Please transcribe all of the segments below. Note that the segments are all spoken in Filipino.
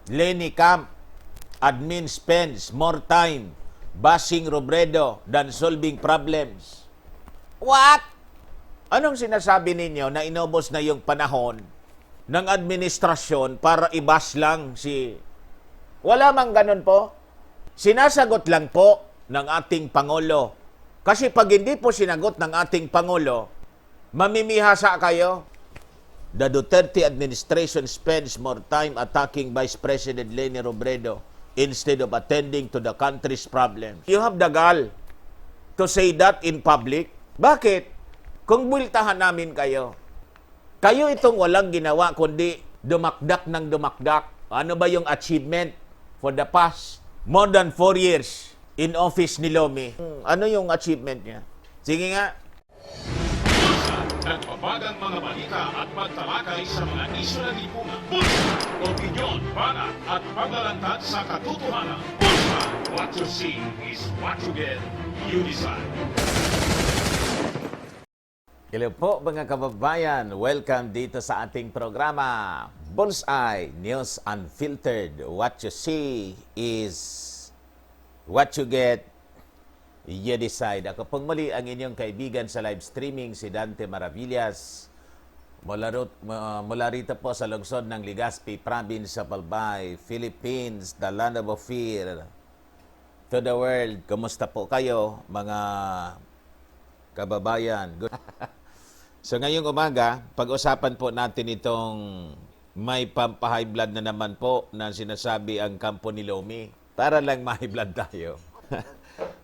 Lenny Camp, admin spends more time bashing Robredo than solving problems. What? Anong sinasabi ninyo na inubos na yung panahon ng administrasyon para i-bash lang si... Wala mang ganun po. Sinasagot lang po ng ating Pangulo. Kasi pag hindi po sinagot ng ating Pangulo, mamimihasa kayo. The Duterte administration spends more time attacking Vice President Leni Robredo instead of attending to the country's problems. You have the gall to say that in public. Bakit? Kung bultahan namin kayo, kayo itong walang ginawa kundi dumakdak ng dumakdak. Ano ba yung achievement for the past more than 4 years in office ni Lomi? Ano yung achievement niya? Sige nga. Nagpapagang mga balita at pagtalakay sa mga isyu ng lipunan. Bulsa! Opinyon, banat at paglalantad sa katotohanan. Bulsa! What you see is what you get. You decide. Hello po mga kababayan. Welcome dito sa ating programa. Bullseye News Unfiltered. What you see is what you get. You decide. Ako pong muli ang inyong kaibigan sa live streaming, si Dante Maravillas. Mula rito po sa lungsod ng Legazpi, Province of Albay, Philippines, the land of fear. To the world, kumusta po kayo mga kababayan? So ngayong umaga, pag-usapan po natin itong may pampahigh blood na naman po na sinasabi ang kampo ni Lomi. Para lang ma-high blood tayo.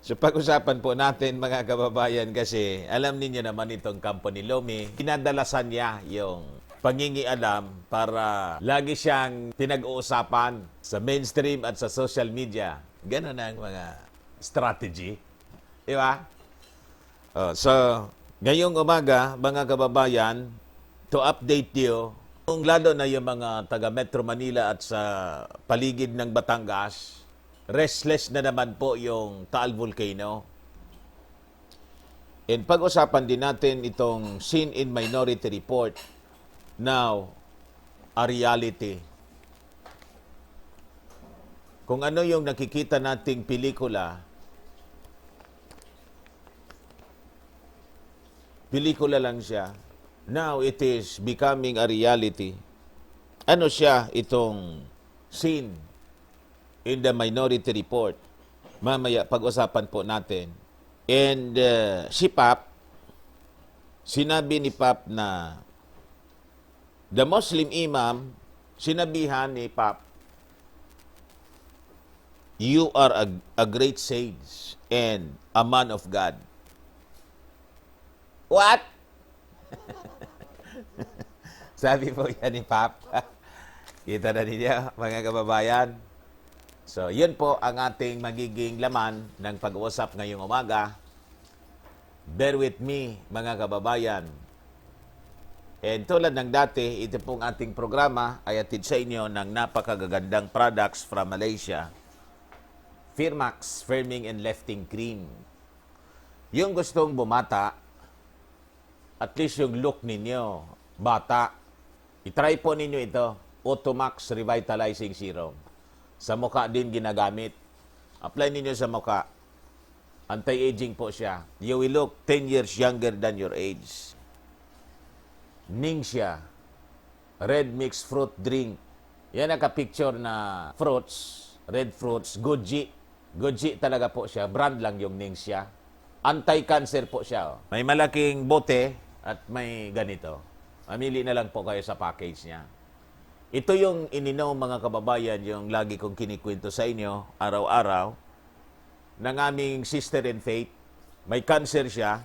So pag-usapan po natin mga kababayan kasi alam ninyo naman itong kampo ni Lomi, kinadalasan niya yung pangingialam para lagi siyang pinag-uusapan sa mainstream at sa social media. Ganun ang mga strategy. Di ba? So, ngayong umaga, mga kababayan, to update you, kung lalo na yung mga taga Metro Manila at sa paligid ng Batangas, restless na naman po yung Taal Volcano. And pag-usapan din natin itong Seen in Minority Report, now a reality. Kung ano yung nakikita nating pelikula lang siya. Now it is becoming a reality. Ano siya itong Seen in the Minority Report? Mamaya pag-usapan po natin. And si Pap, sinabi ni Pap na the Muslim Imam, sinabihan ni Pap, you are a great sage and a man of God. What? Sabi po yan ni Pap. Kita na ninyo, mga kababayan. So, yun po ang ating magiging laman ng pag-uusap ngayong umaga. Bear with me, mga kababayan. And tulad ng dati, ito pong ating programa ay atid sa inyo ng napakagagandang products from Malaysia. Firmax Firming and Lifting Cream. Yung gustong bumata, at least yung look ninyo, bata, itry po ninyo ito, Automax Revitalizing Serum. Sa mukha din ginagamit. Apply ninyo sa mukha. Anti-aging po siya. You will look 10 years younger than your age. Ningxia, red mixed fruit drink. Yan naka-picture na fruits, red fruits, Goji. Goji talaga po siya. Brand lang yung Ningxia. Anti-cancer po siya. May malaking bote at may ganito. Mamili na lang po kayo sa package niya. Ito yung ininom, mga kababayan, yung lagi kong kinikwento sa inyo, araw-araw, ng aming sister in faith. May cancer siya,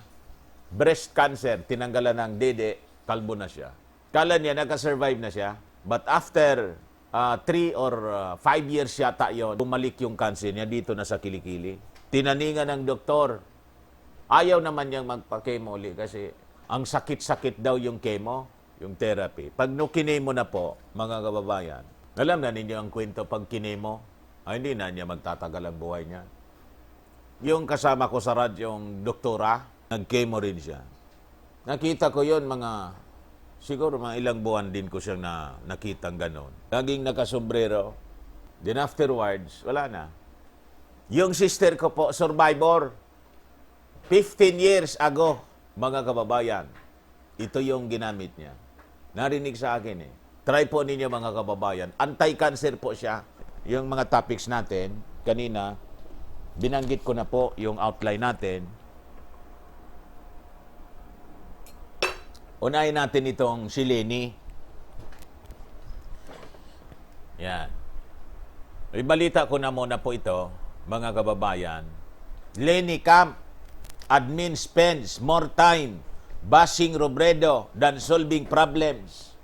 breast cancer, tinanggalan ng dede, kalbo na siya. Kala niya, nakasurvive na siya, but after 3 or 5 years yata yon, bumalik yung cancer niya dito na sa kilikili. Tinaningan ng doktor, ayaw naman niyang magpa-chemo ulit kasi ang sakit-sakit daw yung chemo, yung therapy. Pag kinemo na po, mga kababayan, alam na ninyo ang kwento pag kinemo, hindi na niya magtatagal ang buhay niya. Yung kasama ko sa radyong doktora, nag-chemo rin siya. Nakita ko yon siguro mga ilang buwan din ko siyang nakitang ganon. Laging nakasombrero, Then afterwards, wala na. Yung sister ko po, survivor. 15 years ago, mga kababayan. Ito yung ginamit niya. Narinig sa akin eh. Try po ninyo mga kababayan. Anti-cancer po siya. Yung mga topics natin, kanina, binanggit ko na po yung outline natin. Unahin natin itong si Lenny. Yan. Ibalita ko na muna po ito, mga kababayan. Lenny Camp, admin spends more time bashing Robredo than solving problems.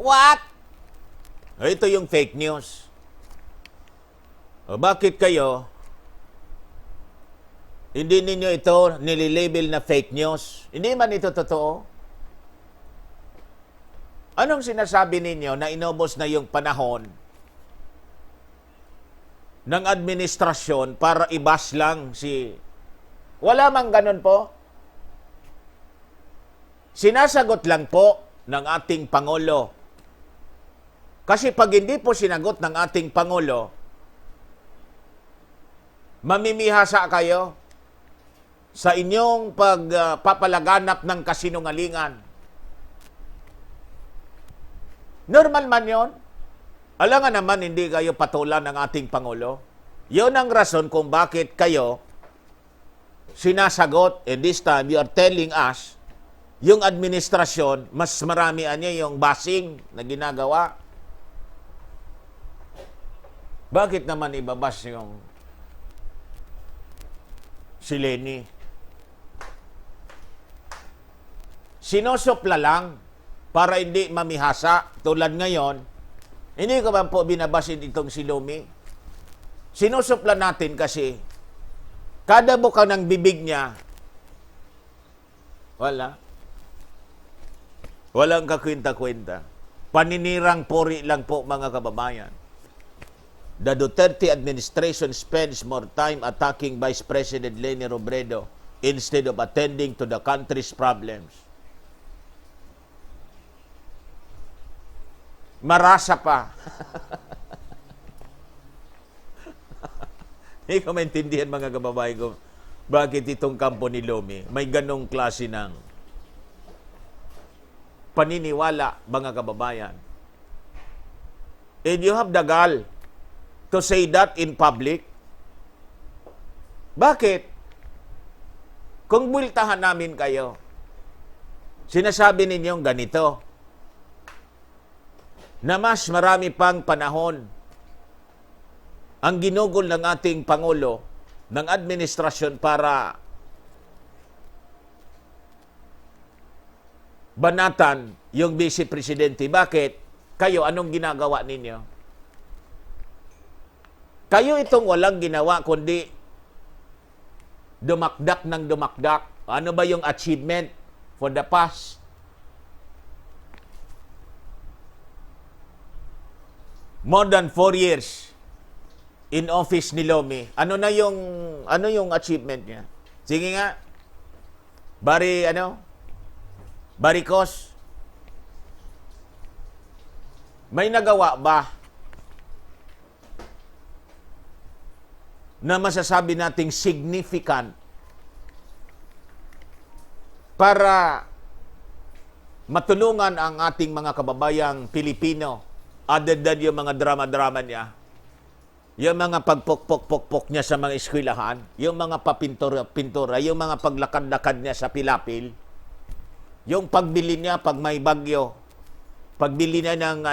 What? Ito yung fake news. O bakit kayo hindi ninyo ito nililabel na fake news? Hindi man ito totoo? Anong sinasabi ninyo na inubos na yung panahon ng administrasyon para i-bash lang si... Wala mang ganun po. Sinasagot lang po ng ating Pangulo. Kasi pag hindi po sinagot ng ating Pangulo, mamimihasa kayo sa inyong pagpapalaganap ng kasinungalingan. Normal man yon. Alam nga naman, hindi kayo patulan ng ating Pangulo. Yun ang rason kung bakit kayo sinasagot, and this time you are telling us, yung administrasyon, mas marami niya yung bashing na ginagawa. Bakit naman ibabas yung si Lenny? Sinosopla lang para hindi mamihasa. Tulad ngayon, hindi ko ba po binabasin itong si Lumi? Sinusupla natin kasi kada buka ng bibig niya, walang kakwenta-kwenta. Paninirang puri lang po, mga kababayan. The Duterte administration spends more time attacking Vice President Leni Robredo instead of attending to the country's problems. Marasa pa. Hindi ko maintindihan, mga kababayan ko, bakit itong kampo ni Lomi may ganong klase ng paniniwala, mga kababayan. And you have the gall to say that in public. Bakit? Kung bultahan namin kayo, sinasabi ninyong ganito, na mas marami pang panahon ang ginugol ng ating Pangulo ng administrasyon para banatan yung Vice Presidente. Bakit? Kayo, anong ginagawa ninyo? Kayo itong walang ginawa, kundi dumakdak ng dumakdak. Ano ba yung achievement for the past? More than 4 years in office ni Lomi. Ano yung achievement niya? Sige nga. Barikos. May nagawa ba na masasabi nating significant para matulungan ang ating mga kababayang Pilipino? Other than yung mga drama-drama niya, yung mga pagpok-pok-pok niya sa mga eskwelahan, yung mga papintura-pintura, yung mga paglakad-lakad niya sa pilapil, yung pagbili niya pag may bagyo, pagbili niya ng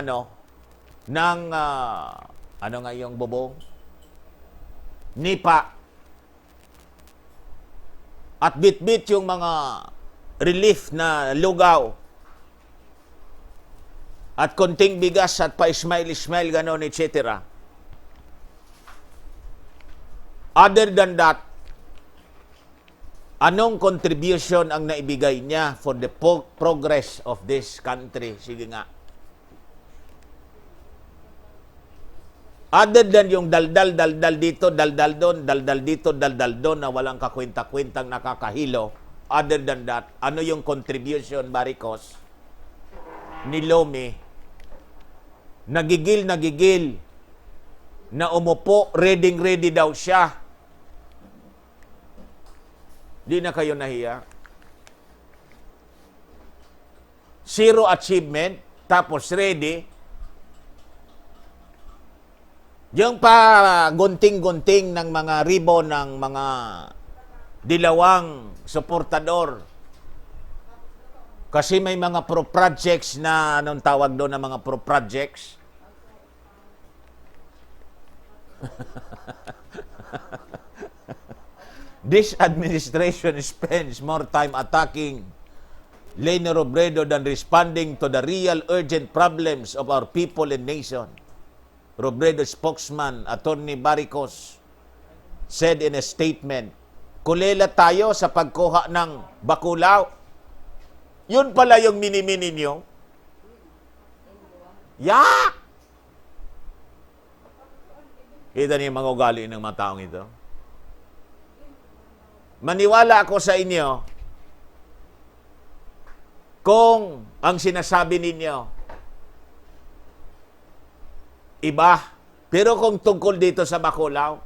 yung bubong, nipa, at bit-bit yung mga relief na lugaw, at konting bigas at pa-smile-smile, ganon, etc. Other than that, anong contribution ang naibigay niya for the progress of this country? Sige nga. Other than yung daldal dito, daldal doon, na walang kakwenta-kwentang nakakahilo. Other than that, ano yung contribution, Barikos, ni Lomi? Nagigil na umupo, ready daw siya. Di na kayo nahiya. Zero achievement, tapos ready. Yung pa gunting-gunting ng mga ribbon ng mga dilawang suportador. Kasi may mga pro-projects na, anong tawag doon na mga pro-projects? This administration spends more time attacking Leni Robredo than responding to the real urgent problems of our people and nation. Robredo spokesman, Attorney Barricos, said in a statement, kulela tayo sa pagkuha ng bakulaw. Yun pala yung mini-mini nyo. Yak! Kita niyo yung mga ugali ng mga taong ito. Maniwala ako sa inyo kung ang sinasabi ninyo iba. Pero kung tungkol dito sa bakulaw,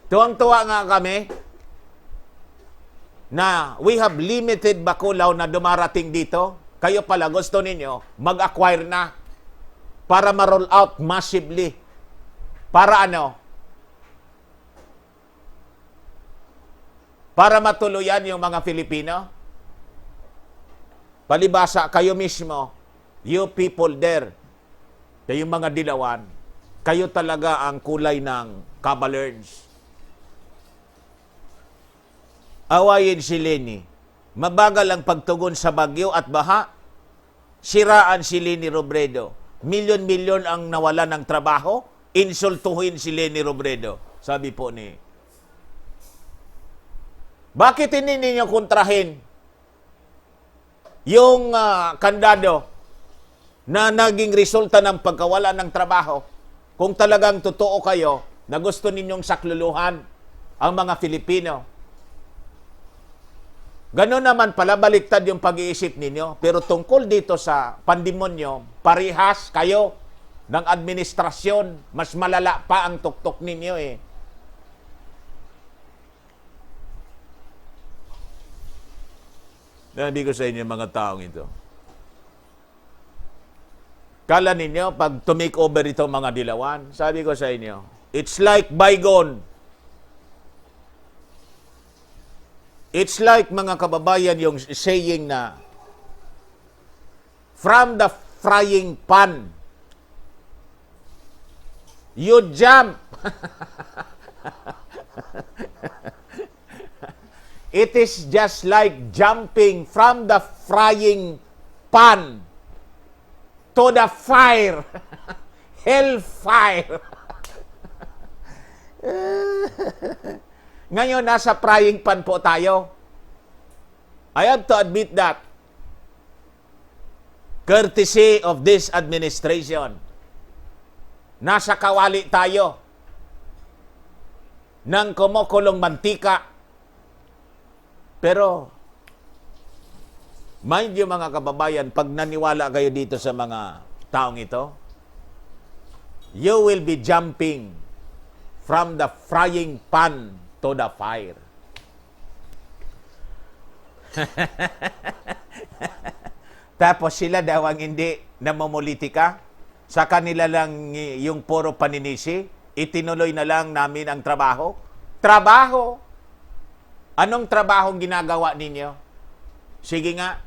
tuwang-tuwa nga kami na we have limited bakulaw na dumarating dito. Kayo pala gusto ninyo mag-acquire na para ma-roll out massively. Para ano? Para matuluyan yung mga Filipino? Palibasa, kayo mismo, you people there, kayong mga dilawan, kayo talaga ang kulay ng Caballerns. Awayin si Leni. Mabagal ang pagtugon sa bagyo at baha. Siraan si Leni Robredo. Milyon-milyon ang nawala ng trabaho. Insultuhin si Leni Robredo. Sabi po ni. Bakit hindi ninyo kontrahin yung kandado na naging resulta ng pagkawala ng trabaho? Kung talagang totoo kayo na gusto ninyong sakluluhan ang mga Filipino. Ganon naman pala, baliktad yung pag-iisip ninyo. Pero tungkol dito sa pandemonyo, parihas kayo ng administrasyon, mas malala pa ang tuktok ninyo eh. Sabi ko sa inyo mga taong ito. Kala ninyo, pag to-make over ito mga dilawan, sabi ko sa inyo, it's like bygone. It's like mga kababayan yung saying na from the frying pan, you jump. It is just like jumping from the frying pan to the fire. Hellfire. Ngayon, nasa frying pan po tayo. I have to admit that. Courtesy of this administration. Nasa kawali tayo ng kumukulong mantika. Pero, mind you mga kababayan, pag naniwala kayo dito sa mga taong ito, you will be jumping from the frying pan to the fire. Tapos sila daw ang hindi namumulitika. Sa kanila lang yung puro paninisi. Itinuloy na lang namin ang trabaho. Trabaho! Anong trabaho ginagawa ninyo? Sige nga.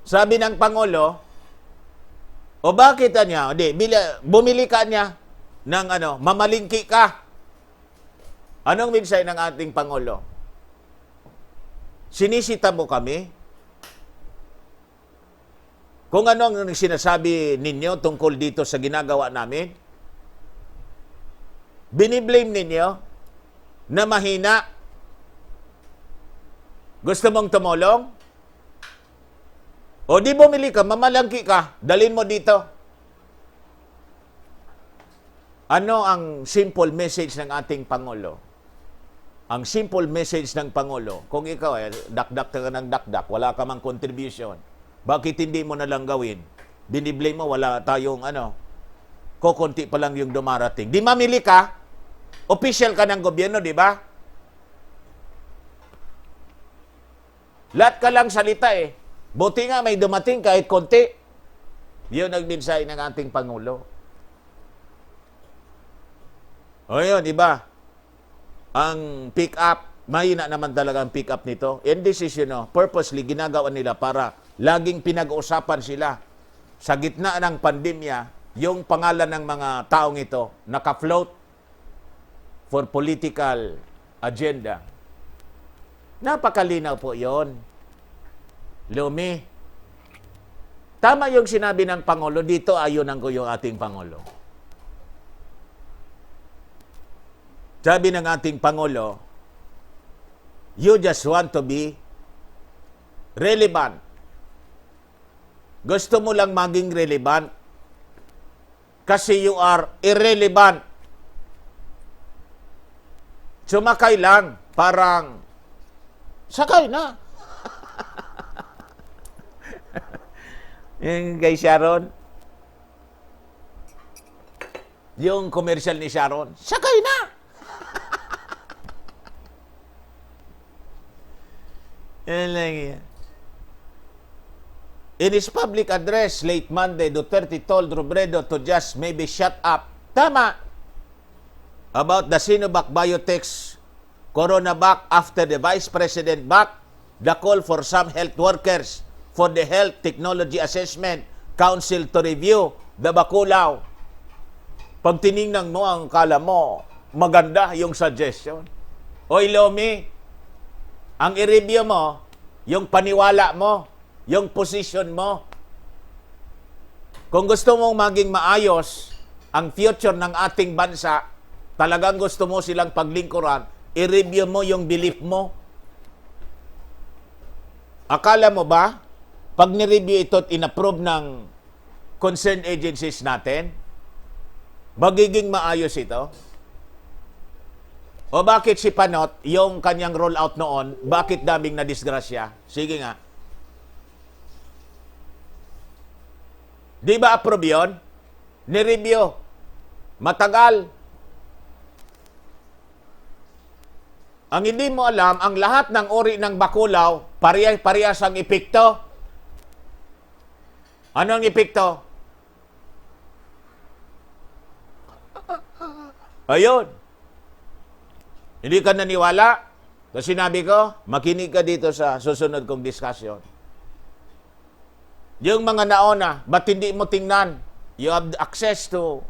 Sabi ng Pangulo, o bakit niya? Bumili ka niya ng mamalingki ka. Anong mensahe ng ating Pangulo? Sinisita mo kami? Kung ano ang sinasabi ninyo tungkol dito sa ginagawa namin, biniblame ninyo na mahina. Gusto mong tumulong? O di bumili ka, mamalangki ka, dalhin mo dito. Ano ang simple message ng ating Pangulo? Ang simple message ng Pangulo, kung ikaw dakdak ka ng dakdak, wala ka mang contribution, bakit hindi mo na lang gawin? Biniblame mo, wala tayong kukunti pa lang yung dumarating. Di mamili ka, official ka ng gobyerno, di ba? Lahat ka lang salita eh. Buti nga may dumating kahit konti. Yun ang mensahe ng ating Pangulo. O yun, iba. Ang pick-up, mahina naman talaga ang pick-up nito. And this is, purposely ginagawa nila para laging pinag-uusapan sila. Sa gitna ng pandemya, yung pangalan ng mga taong ito naka-float for political agenda. Napakalinaw po yon. Lumi. Tama yung sinabi ng Pangulo, dito ayunan ko yung ating Pangulo. Sabi ng ating Pangulo, you just want to be relevant. Gusto mo lang maging relevant kasi you are irrelevant. Sumakay lang, parang sakay na. Yung kay Sharon, yung commercial ni Sharon, sakay na. Yan lang yan. In his public address late Monday, Duterte told Robredo to just maybe shut up. Tama. About the Sinovac Biotech's CoronaVac after the Vice President backed the call for some health workers for the Health Technology Assessment Council to review the Baculaw. Pag tiningnan mo, ang kala mo, maganda yung suggestion. Oy, Lomi, ang i-review mo, yung paniwala mo, yung position mo. Kung gusto mong maging maayos ang future ng ating bansa, talagang gusto mo silang paglingkuran, i-review mo yung belief mo. Akala mo ba, pag ni-review ito at in-approve ng concerned agencies natin, magiging maayos ito? O bakit si Panot, yung kanyang rollout noon, bakit daming nadisgrasya? Sige nga. Di ba approve yun? Ni-review. Matagal. Ang hindi mo alam, ang lahat ng uri ng bakulaw, parehas ang epekto. Ano ang epekto? Ayun. Hindi ka naniwala? Kasi sinabi ko, makinig ka dito sa susunod kong discussion. Yung mga naona, ba't hindi mo tingnan? You have access to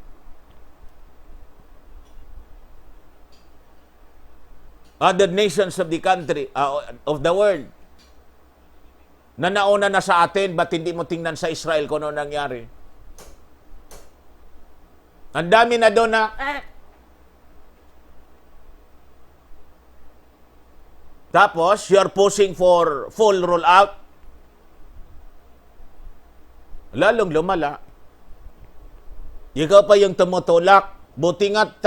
other nations of the country, of the world. Na nauna na sa atin, ba't hindi mo tingnan sa Israel kung ano nangyari? Ang dami na doon na, Tapos, you're pushing for full rollout. Lalong lumala. Ikaw pa yung tumutulak. Buti nga't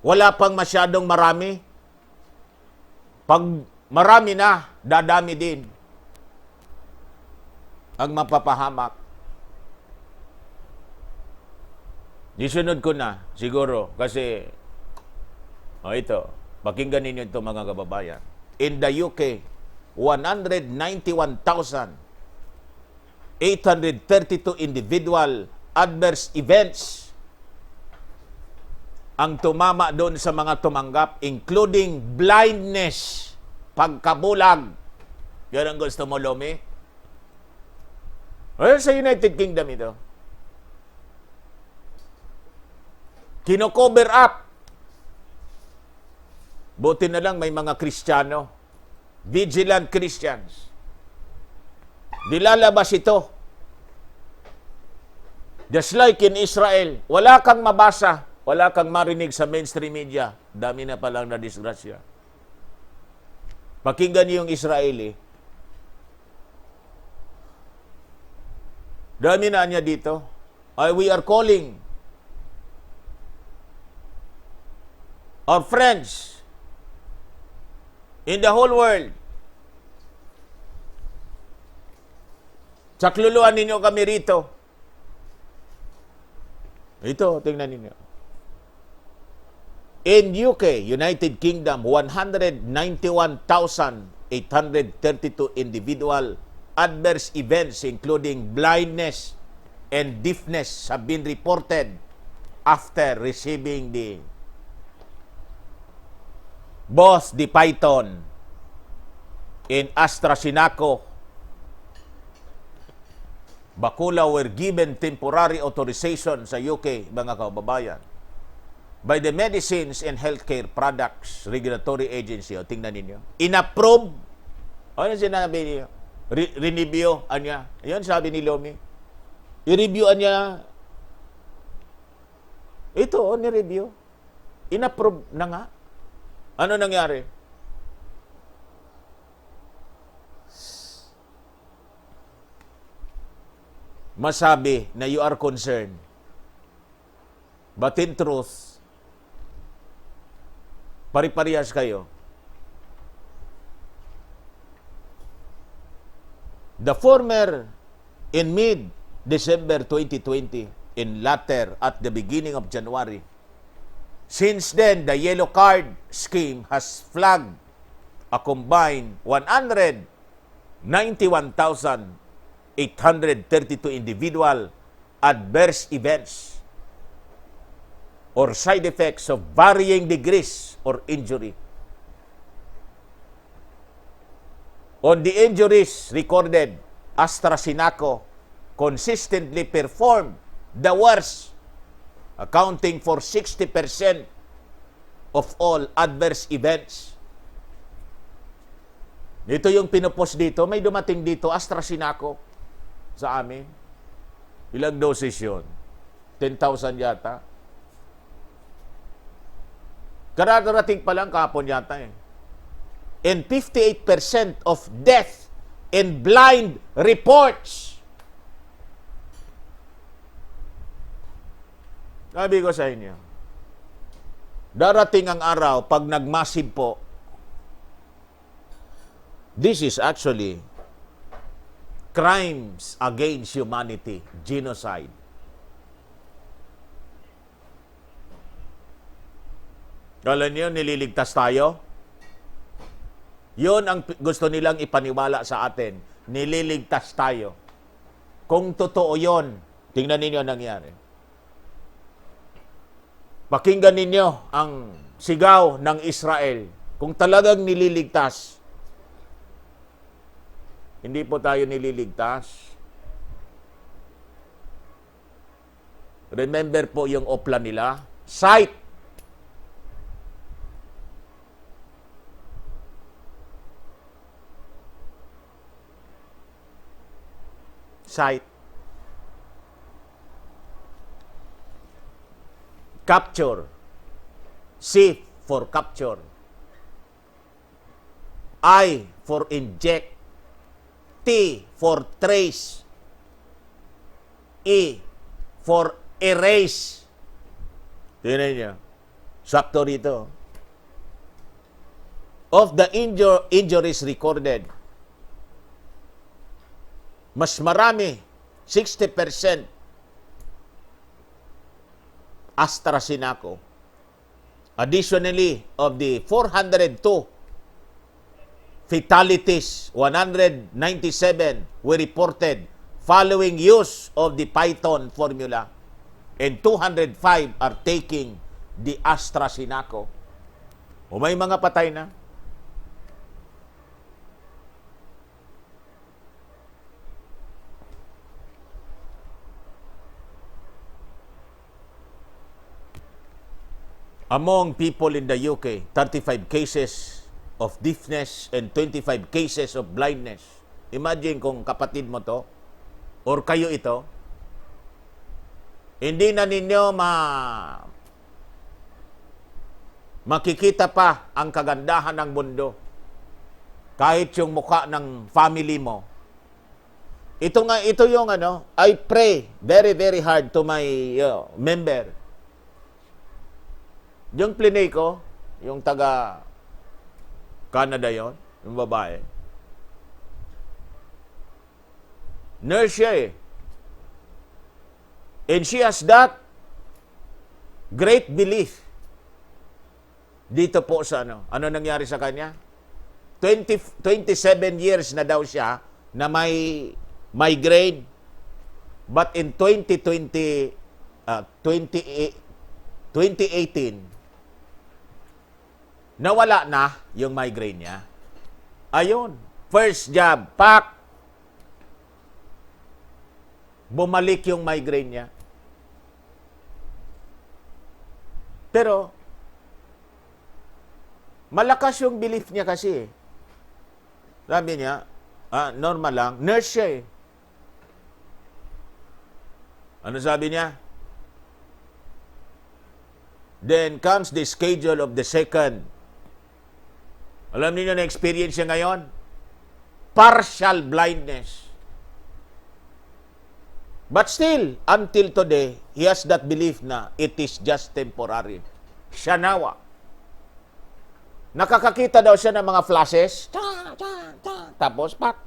wala pang masyadong marami. Pag marami na, dadami din ang mapapahamak. Isunod ko na, siguro, kasi, ito, pakinggan ninyo ito mga kababayan. In the UK, 191,832 individual adverse events ang tumama doon sa mga tumanggap, including blindness, pagkabulag. Yan ang gusto mo, Lomi? Well, sa United Kingdom ito. Kino-cover up. Buti na lang may mga Kristiyano, vigilant Christians. Dilalabas ito. Just like in Israel, wala kang mabasa, wala kang marinig sa mainstream media. Dami na palang na disgrasya. Pakinggan niyo yung Israeli. Dami na niya dito. We are calling our friends in the whole world. Sakluluan ninyo kami rito. Ito, tingnan ninyo. In UK, United Kingdom, 191,832 individual adverse events including blindness and deafness have been reported after receiving both the Python and AstraZeneca bakula were given temporary authorization sa UK, mga kababayan, by the Medicines and Healthcare Products Regulatory Agency. O, tingnan ninyo. Inapprove. Ano sinabi niyo? Reneview niya. Ayun, sabi ni Lomi. I-review niya. Ito, ni-review. Inapprove na nga. Ano nangyari? Masabi na you are concerned. But in truth, pari-parehas kayo. The former in mid-December 2020, in latter at the beginning of January. Since then, the yellow card scheme has flagged a combined 191,832 individual adverse events or side effects of varying degrees or injury. On the injuries recorded, AstraZeneca consistently performed the worst, accounting for 60% of all adverse events. Ito yung pinupost dito. May dumating dito, AstraZeneca sa amin. Ilang doses yun? 10,000 yata. Kararating pa lang kahapon yata eh. And 58% of death in blind reports. Sabi ko sa inyo, darating ang araw pag nagmassive po, this is actually crimes against humanity, genocide. Kala niyo nililigtas tayo? Yun ang gusto nilang ipaniwala sa atin. Nililigtas tayo. Kung totoo yun, tingnan ninyo ang nangyari. Pakinggan ninyo ang sigaw ng Israel. Kung talagang nililigtas, hindi po tayo nililigtas. Remember po yung opla nila? Sight. Sight. Capture. C for capture. I for inject. T for trace. E for erase. Tingnan niyo. Sakto rito. Of the injuries recorded, mas marami, 60% AstraZeneca. Additionally, of the 402 fatalities, 197 were reported following use of the Python formula, and 205 are taking the AstraZeneca. O may mga patay na. Among people in the UK, 35 cases of deafness and 25 cases of blindness. Imagine kung kapatid mo to, or kayo ito, hindi na ninyo makikita pa ang kagandahan ng mundo. Kahit yung mukha ng family mo. Ito yung I pray very, very hard to my member. Yung plinay ko, yung taga Canada yon, yung babae. Nurse siya eh. And she has that Great belief. Dito po sa ano nangyari sa kanya? 27 years na daw siya na may migraine. But in 2018, nawala na yung migraine niya. Ayun, first job, pak! Bumalik yung migraine niya. Pero, malakas yung belief niya kasi. Sabi niya, normal lang, nurse siya eh. Ano sabi niya? Then comes the schedule of the second. Alam niyo na experience niya ngayon? Partial blindness. But still, until today, he has that belief na it is just temporary. Shanawa. Nakakakita daw siya ng mga flashes. Tapos, pak!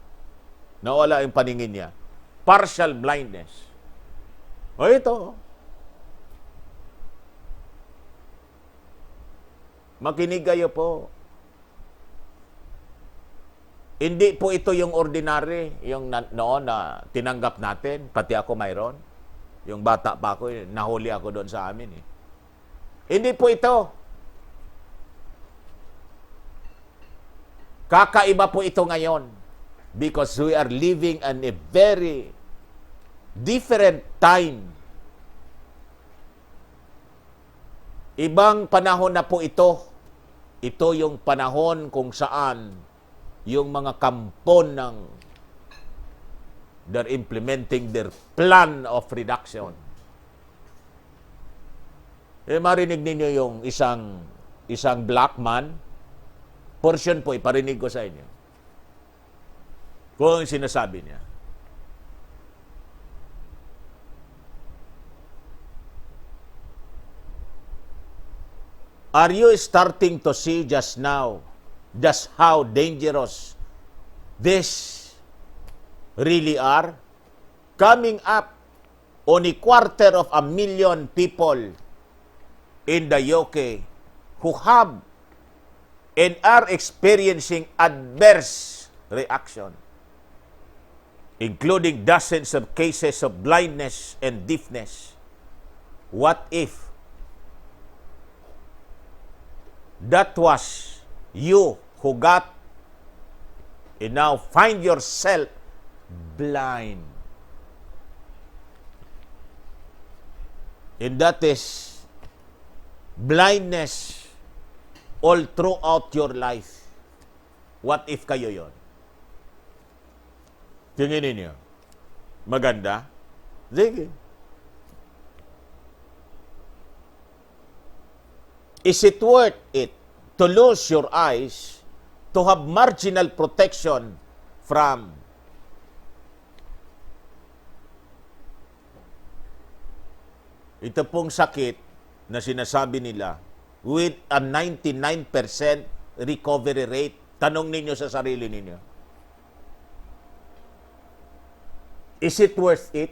Nawala yung paningin niya. Partial blindness. O ito. Makinig kayo po. Hindi po ito yung ordinary, yung noon na tinanggap natin, pati ako mayroon. Yung bata pa ako, nahuli ako doon sa amin. Hindi po ito. Kakaiba po ito ngayon because we are living in a very different time. Ibang panahon na po ito. Ito yung panahon kung saan yung mga kampon they're implementing their plan of reduction. Marinig ninyo yung isang black man, portion po, iparinig ko sa inyo. Kung sinasabi niya. Are you starting to see just now just how dangerous this really are? Coming up on 250,000 people in the UK who have and are experiencing adverse reaction, including dozens of cases of blindness and deafness. What if that was you who got and now find yourself blind? And that is blindness all throughout your life. What if kayo yon? Tingin ninyo. Maganda? Sige. Is it worth it to lose your eyes to have marginal protection from ito pong sakit na sinasabi nila with a 99% recovery rate? Tanong ninyo sa sarili ninyo. Is it worth it?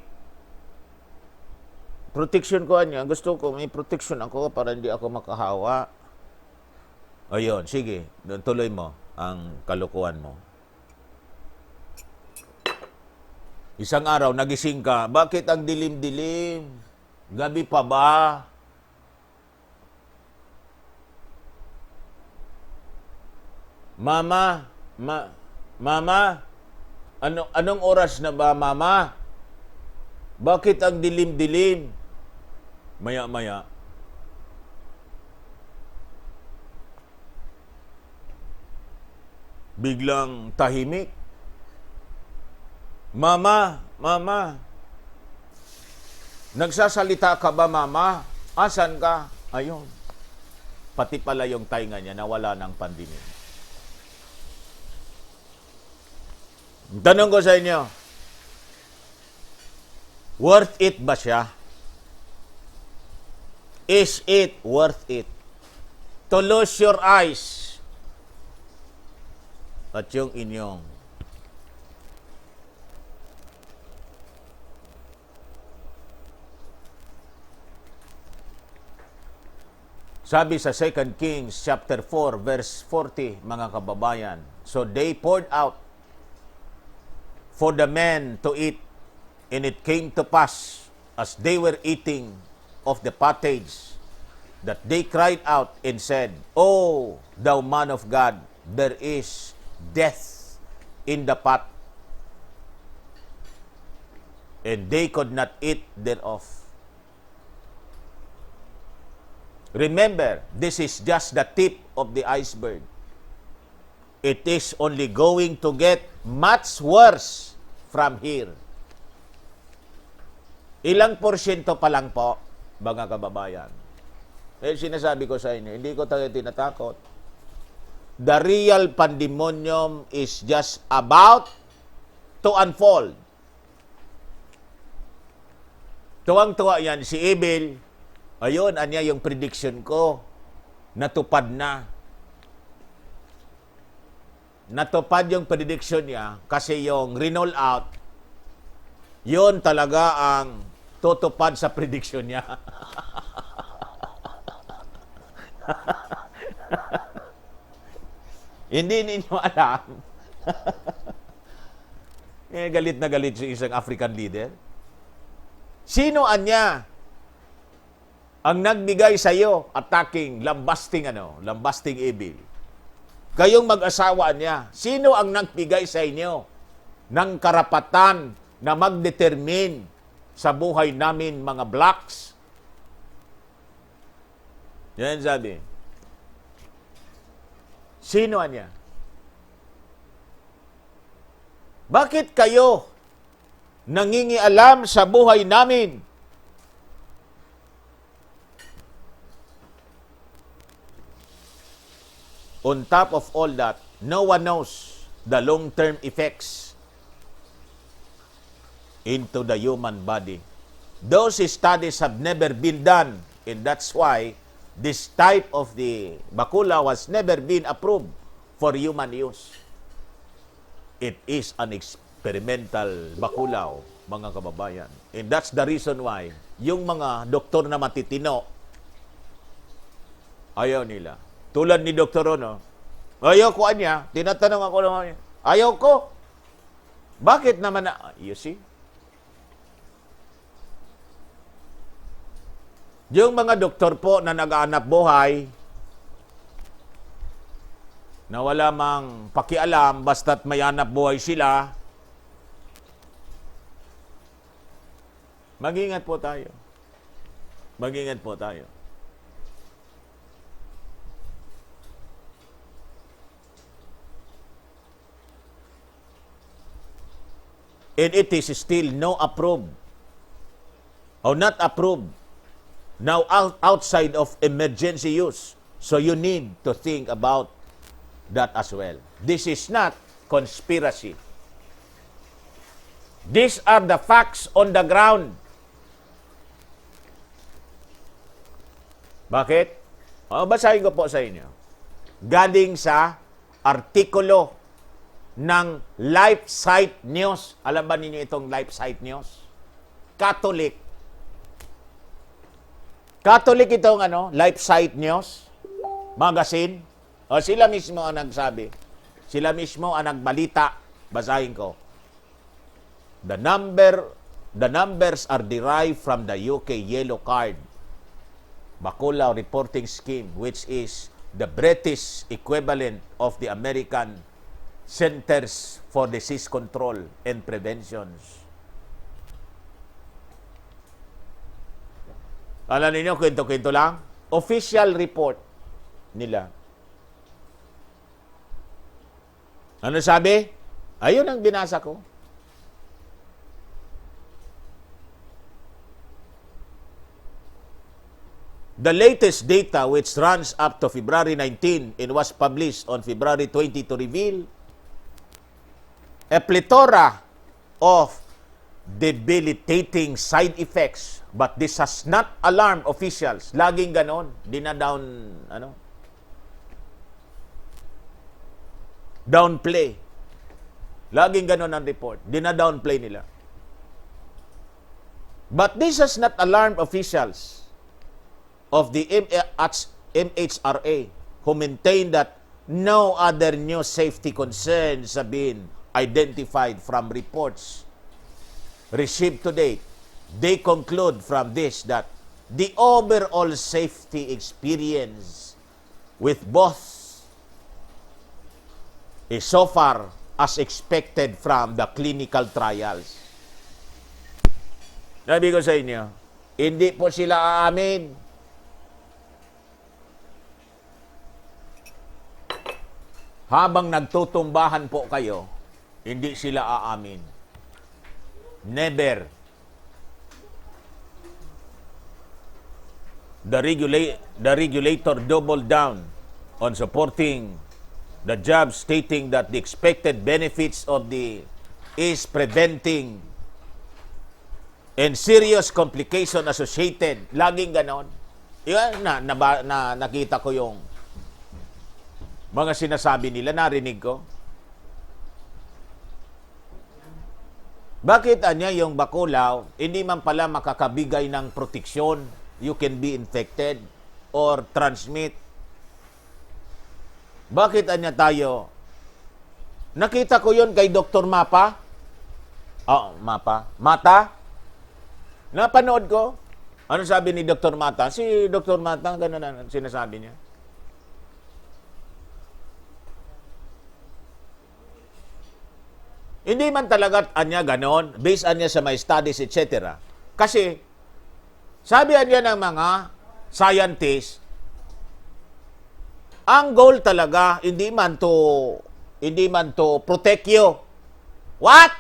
Protection ko niya. Gusto ko may protection ako para hindi ako makahawa. Ayun, sige. Tuloy mo ang kalukuhan mo. Isang araw, nagising ka. Bakit ang dilim-dilim? Gabi pa ba? Mama, anong oras na ba, Mama? Bakit ang dilim-dilim? Maya-maya, biglang tahimik. Mama, nagsasalita ka ba, Mama? Asan ka? Ayun. Pati pala yung tainga niya nawala ng pandinig. Tanong ko sa inyo, worth it ba siya? Is it worth it to lose your eyes at yung inyong Sabi sa 2 Kings chapter 4 verse 40, mga kababayan, so they poured out for the men to eat, and it came to pass, as they were eating of the pottage, that they cried out and said, O thou man of God, there is death in the pot. And they could not eat thereof. Remember, this is just the tip of the iceberg. It is only going to get much worse from here. Ilang porsyento pa lang po, mga kababayan? Sinasabi ko sa inyo, hindi ko tayo tinatakot. The real pandemonium is just about to unfold. Tuwang-tuwa yan si Abel. Ayun, anya yung prediction ko. Natupad na. Natupad yung prediction niya kasi yung renol out, yun talaga ang tutupad sa prediction niya. Hindi ninyo alam. Galit na galit si isang African leader. Sino anya ang nagbigay sa iyo attacking, lambasting Abel? Kayong mag-asawa niya, sino ang nagbigay sa inyo ng karapatan na mag-determine sa buhay namin mga blacks? Yan sabi. Sino niya? Bakit kayo nangingialam sa buhay namin? On top of all that, no one knows the long-term effects into the human body. Those studies have never been done, and that's why this type of the bakulaw has never been approved for human use. It is an experimental bakulaw, mga kababayan. And that's the reason why yung mga doktor na matitino, ayaw nila. Tulad ni Dr. Rono, ayaw ko anya, tinatanong ako naman, ayaw ko. Bakit naman na, you see? Yung mga doktor po na nag-aanap buhay, na wala mang pakialam, basta't may hanap buhay sila, mag-ingat po tayo. Mag-ingat po tayo. And it is still no approved or not approved now outside of emergency use. So you need to think about that as well. This is not conspiracy. These are the facts on the ground. Bakit? Basahin ko po sa inyo. Galing sa artikulo ng LifeSite News. Alam ba ninyo itong LifeSite News? Catholic. Catholic itong LifeSite News magazine. O sila mismo ang nagsabi. Sila mismo ang nagbalita. Basahin ko. The numbers are derived from the UK Yellow Card Bakulaw Reporting Scheme, which is the British equivalent of the American Centers for Disease Control and Preventions. Alam niyo, kwento-kwento lang. Official report nila. Ano sabi? Ayun ang binasa ko. The latest data, which runs up to February 19 and was published on February 20 to reveal a plethora of debilitating side effects, but this has not alarmed officials. Laging ganon, downplay. Laging ganon ang report, dina-downplay nila. But this has not alarmed officials of the MHRA, who maintain that no other new safety concerns have been identified from reports received to date. They conclude from this that the overall safety experience with both is so far as expected from the clinical trials. Sabi ko sa inyo, hindi po sila aamin. Habang nagtutumbahan po kayo, hindi sila aamin. Never. The regulator doubled down on supporting the job, stating that the expected benefits of the is preventing and serious complication associated. Laging ganon. Yan, nakita ko yung mga sinasabi nila, narinig ko. Bakit anya yung bakulaw, hindi man pala makakabigay ng proteksyon? You can be infected or transmit. Bakit anya tayo? Nakita ko yun kay Dr. Mapa. Mata. Napanood ko. Ano sabi ni Dr. Mata? Si Dr. Mata, gano'n ang sinasabi niya. Hindi man talaga anya ganon, based anya sa my studies, etc. Kasi, sabi anya ng mga scientists, ang goal talaga, hindi man to protect you. What?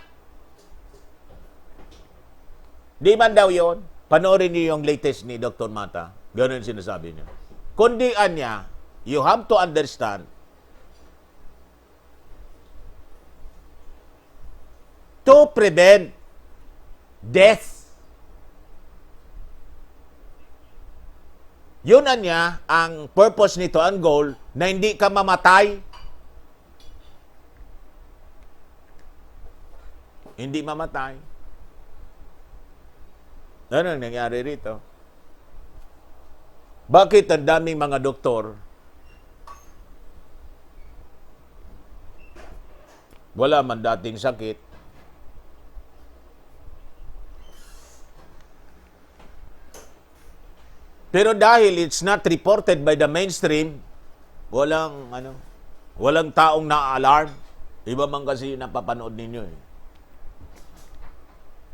Di man daw yon. Panoorin niyo yung latest ni Dr. Mata. Ganon sinasabi niya. Kundi anya, you have to understand, to prevent death. Yun na niya, ang purpose nito, ang goal, na hindi ka mamatay. Hindi mamatay. Ano ang nangyari rito? Bakit ang daming mga doktor wala man dating sakit, pero dahil it's not reported by the mainstream, walang taong na-alarm. Iba man kasi napapanood ninyo eh.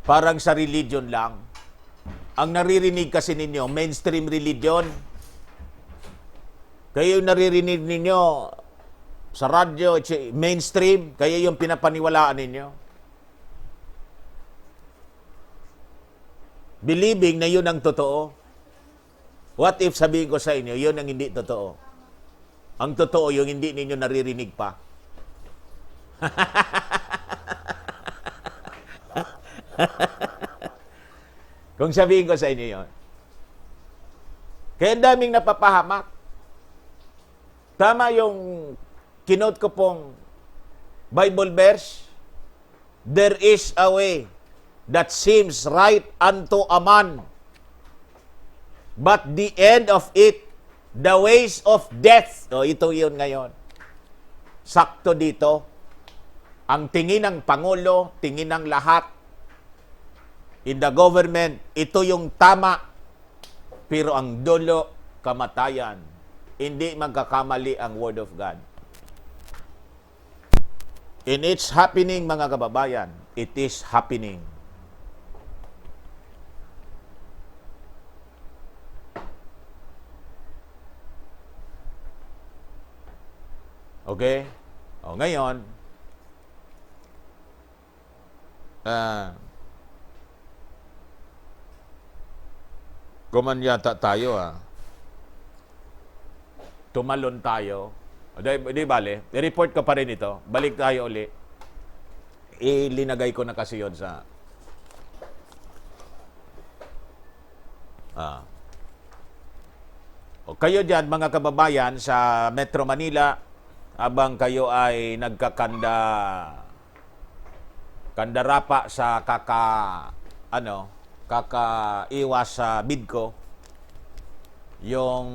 Parang sa religion lang. Ang naririnig kasi ninyo, mainstream religion. Kaya yung naririnig ninyo sa radyo, mainstream, kaya yung pinapaniwalaan ninyo. Believing na yun ang totoo. What if sabihin ko sa inyo, yun ang hindi totoo? Ang totoo, yung hindi ninyo naririnig pa. Kung sabihin ko sa inyo yun. Kaya daming napapahamak. Tama yung kinote ko pong Bible verse. There is a way that seems right unto a man, but the end of it, the ways of death. O, ito yun ngayon. Sakto dito. Ang tingin ng Pangulo, tingin ng lahat, in the government, ito yung tama. Pero ang dulo, kamatayan. Hindi magkakamali ang Word of God. And it's happening, mga kababayan. It is happening. Okay? O, ngayon, kumanyata tayo, tumalon tayo. Di bale, i-report ko pa rin ito. Balik tayo uli. Ilinagay ko na kasi yun sa... O, kayo dyan, mga kababayan, sa Metro Manila, habang kayo ay kandarapa sa kakaiwas sa bidko, yung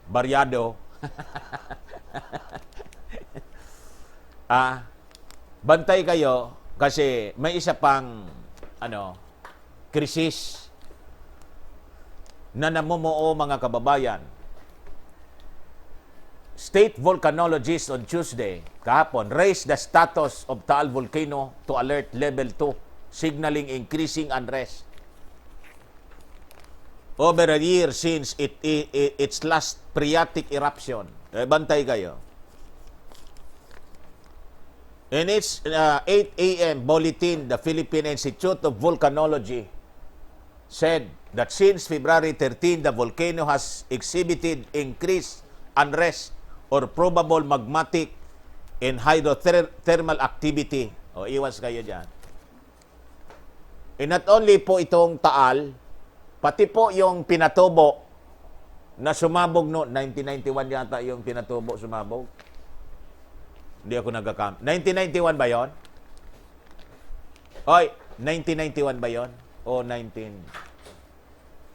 Baryado. Bantay kayo kasi may isa pang krisis na namumuo mga kababayan. State volcanologists on Tuesday, kahapon, raised the status of Taal Volcano to alert level 2, signaling increasing unrest. Over a year since its last phreatic eruption. Bantay kayo. In its 8 a.m. bulletin, the Philippine Institute of Volcanology said that since February 13, the volcano has exhibited increased unrest or probable magmatic and hydrothermal activity. O, iwas kayo dyan. And not only po itong Taal, pati po yung Pinatubo na sumabog no, 1991 yata yung Pinatubo sumabog. Hindi ako nagkakam. 1991 ba yon? Oy, 1991 ba yon? O 19...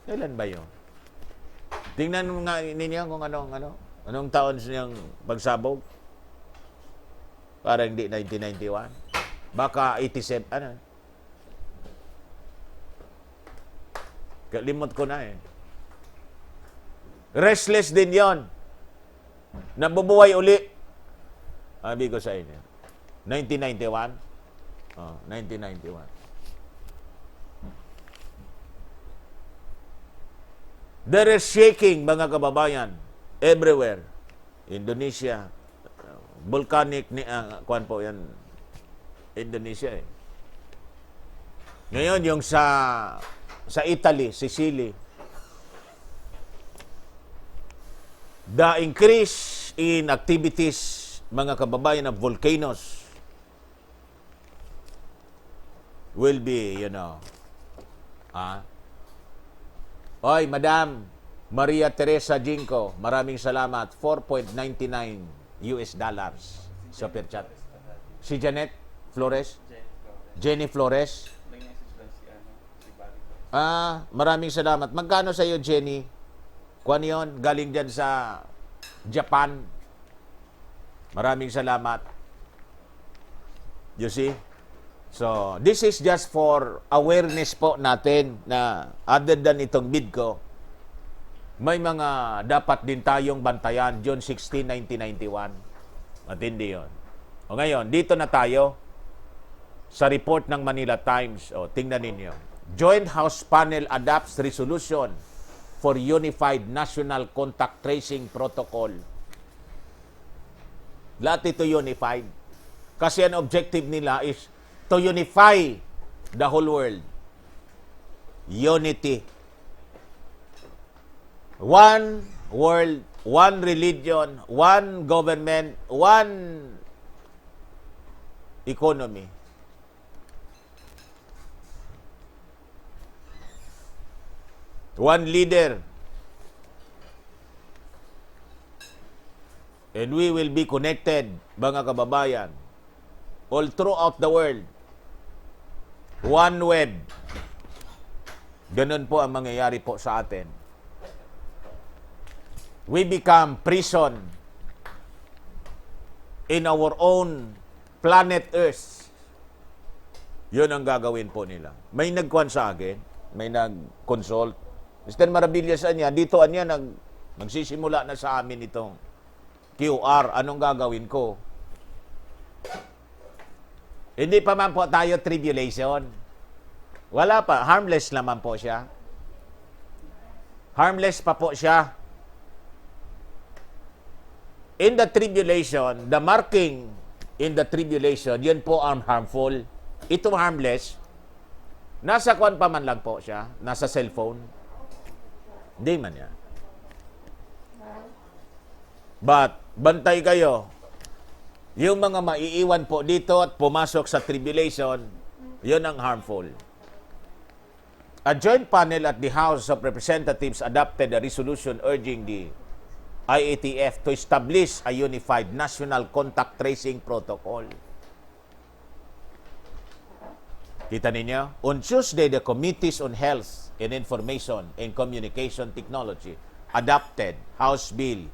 Kailan ba yon? Tingnan nga ninyo kung anong taon siyang pagsabog. Para hindi 1991. Baka 87, Kalimot ko na eh. Restless din yon. Nabubuhay uli. Sabi ko sa inyo. 1991? 1991. There is shaking, mga kababayan, everywhere. Indonesia, volcanic, kuwan po yan, Indonesia eh. Ngayon, yung sa Italy, Sicily, the increase in activities, mga kababayan, of volcanoes will be, Oy, Madam Maria Teresa Jinko, maraming salamat. $4.99 super chat. Si Janet Flores? Jenny Flores? Maraming salamat. Magkano sa iyo, Jenny? Kuan yon, galing dyan sa Japan. Maraming salamat. You see? So, this is just for awareness po natin na other than itong bid ko, may mga dapat din tayong bantayan. June 16, 1991. Matindi yun. O ngayon, dito na tayo sa report ng Manila Times. O, tingnan ninyo. Joint House Panel adopts resolution for Unified National Contact Tracing Protocol. Lahat ito unified. Kasi ang objective nila is to unify the whole world. Unity. One world, one religion, one government, one economy. One leader. And we will be connected, mga kababayan, all throughout the world. One web. Ganun po ang mangyayari po sa atin. We become prison in our own planet Earth. Yun ang gagawin po nila. May nagkuhan sa akin, may nag-consult. Mr. Maravillas, dito magsisimula na sa amin itong QR. Anong gagawin ko? Hindi pa man po tayo tribulation. Wala pa. Harmless naman po siya. Harmless pa po siya. In the tribulation, the marking in the tribulation, yun po ang harmful. Ito harmless. Nasa kwan pa man lang po siya. Nasa cellphone. Hindi man yan. But, bantay kayo. Yung mga maiiwan po dito at pumasok sa tribulation, yun ang harmful. A joint panel at the House of Representatives adopted a resolution urging the IATF to establish a unified national contact tracing protocol. Kita ninyo? On Tuesday, the Committees on Health and Information and Communication Technology adopted House Bill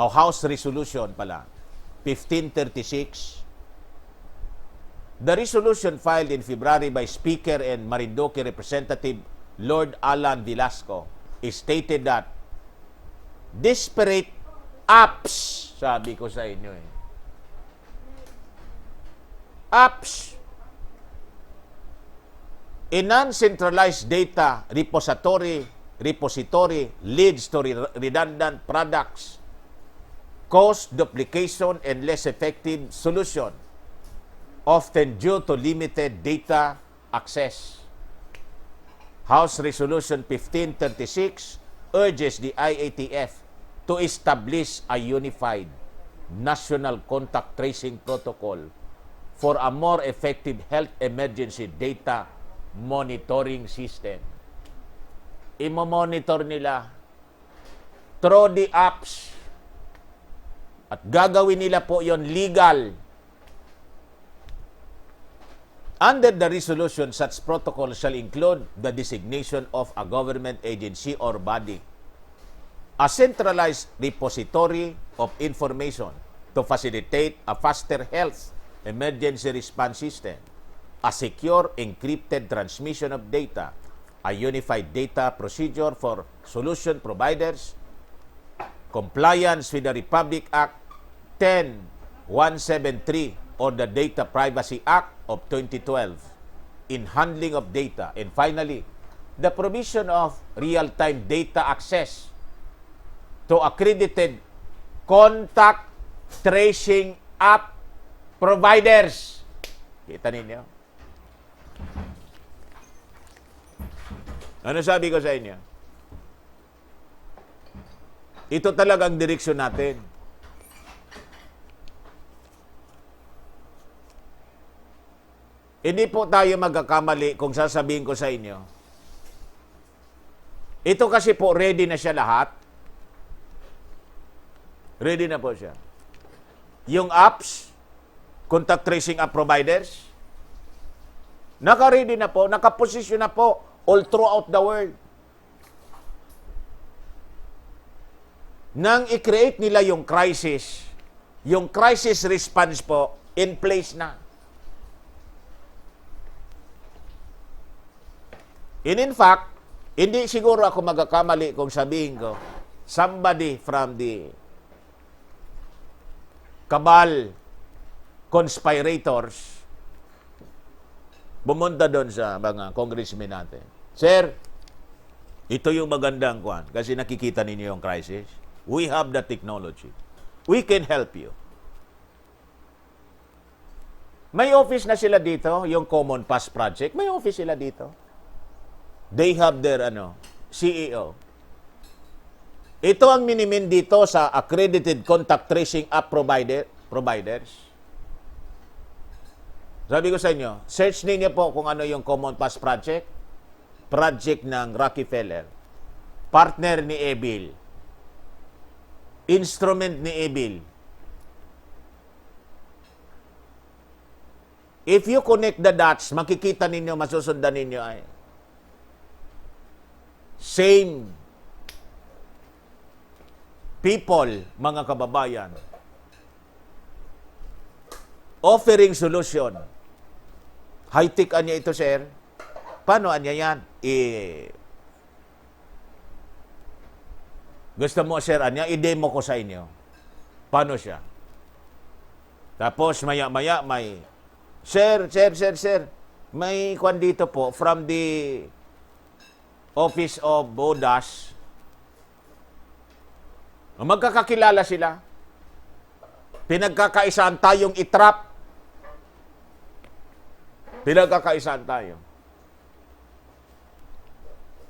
o House Resolution pala 1536. The resolution filed in February by Speaker and Marinduque Representative Lord Alan Velasco stated that disparate apps, sabi ko sa inyo apps, a non-centralized data repository leads to redundant products, cost duplication, and less effective solution, often due to limited data access. House Resolution 1536 urges the IATF to establish a unified national contact tracing protocol for a more effective health emergency data monitoring system. Imo-monitor nila through the apps at gagawin nila po yon legal. Under the resolution, such protocol shall include the designation of a government agency or body, a centralized repository of information to facilitate a faster health emergency response system, a secure encrypted transmission of data, a unified data procedure for solution providers, compliance with the Republic Act 10173 or the Data Privacy Act of 2012 in handling of data, and finally, the provision of real-time data access to accredited contact tracing app providers. Kita ninyo? Ano sabi ko sa inyo? Ito talagang direksyon natin. Hindi po tayo magkakamali kung sasabihin ko sa inyo. Ito kasi po, ready na siya lahat. Ready na po siya. Yung apps, contact tracing app providers, naka-ready na po, nakaposisyon na po all throughout the world. Nang i-create nila yung crisis response po, in place na. And in fact, hindi siguro ako magkakamali kung sabihin ko, somebody from the cabal conspirators bumunta doon sa mga congressmen natin. Sir, ito yung magandang kwan kasi nakikita ninyo yung crisis. We have the technology. We can help you. May office na sila dito, yung Common Pass Project. May office sila dito. They have their CEO. Ito ang minimin dito sa accredited contact tracing app providers. Sabi ko sa inyo, search ninyo po kung ano yung Common Pass Project. Project ng Rockefeller. Partner ni Ebil. Instrument ni Ebil. If you connect the dots, makikita ninyo, masusundan ninyo ay same people, mga kababayan, offering solution. High-tech anya ito, sir. Paano anya yan? Gusto mo, sir, anya? I-demo ko sa inyo. Paano siya? Tapos, maya-maya, may, sir, may kwan dito po, from the Office of Bodas, magkakakilala sila. Pinagkakaisaan tayong itrap. Pinagkakaisaan tayo.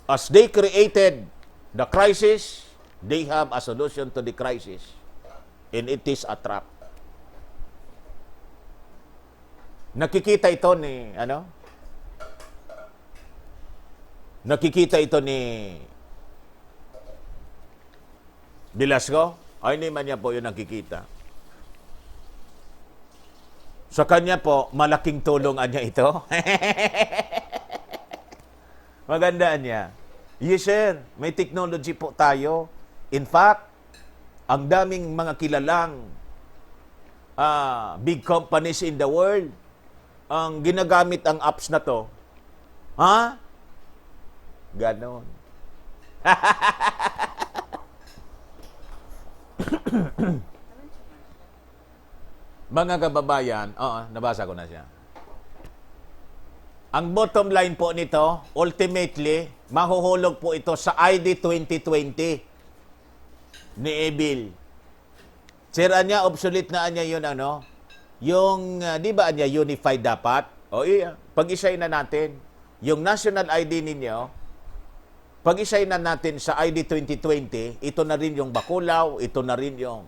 As they created the crisis, they have a solution to the crisis. And it is a trap. Nakikita ito ni, nakikita ito ni Velasco? Ay, hindi man niya po yung nakikita. Sa kanya po, malaking tulong niya ito. Magandaan niya. Yes, sir. May technology po tayo. In fact, ang daming mga kilalang big companies in the world ang ginagamit ang apps na to. Ha? Ganon. Mga kababayan, oo, nabasa ko na siya. Ang bottom line po nito, ultimately, mahuhulog po ito sa ID 2020 ni Ebil. Sira niya, obsolete na niya yun, ano? Yung, di ba niya, unified dapat? O iya, pag-isay na natin. Yung national ID ninyo, pag-isay na natin sa ID 2020, ito na rin yung bakulaw, ito na rin yung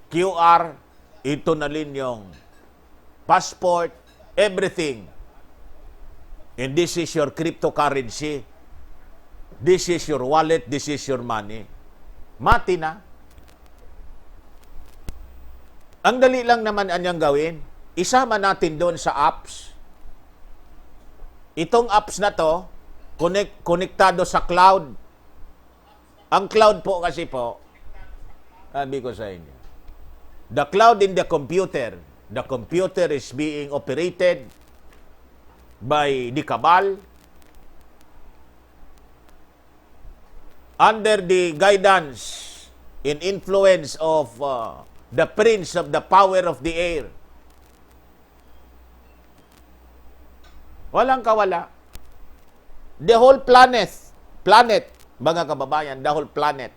QR, ito na rin yung passport, everything. And this is your cryptocurrency. This is your wallet, this is your money. Mati na. Ang dali lang naman anyang gawin. Isama natin doon sa apps. Itong apps na to, konektado sa cloud. Ang cloud po kasi po, sabi ko sa inyo, the cloud in the computer is being operated by the cabal under the guidance and influence of the prince of the power of the air. Walang kawala. The whole planet, mga kababayan, the whole planet,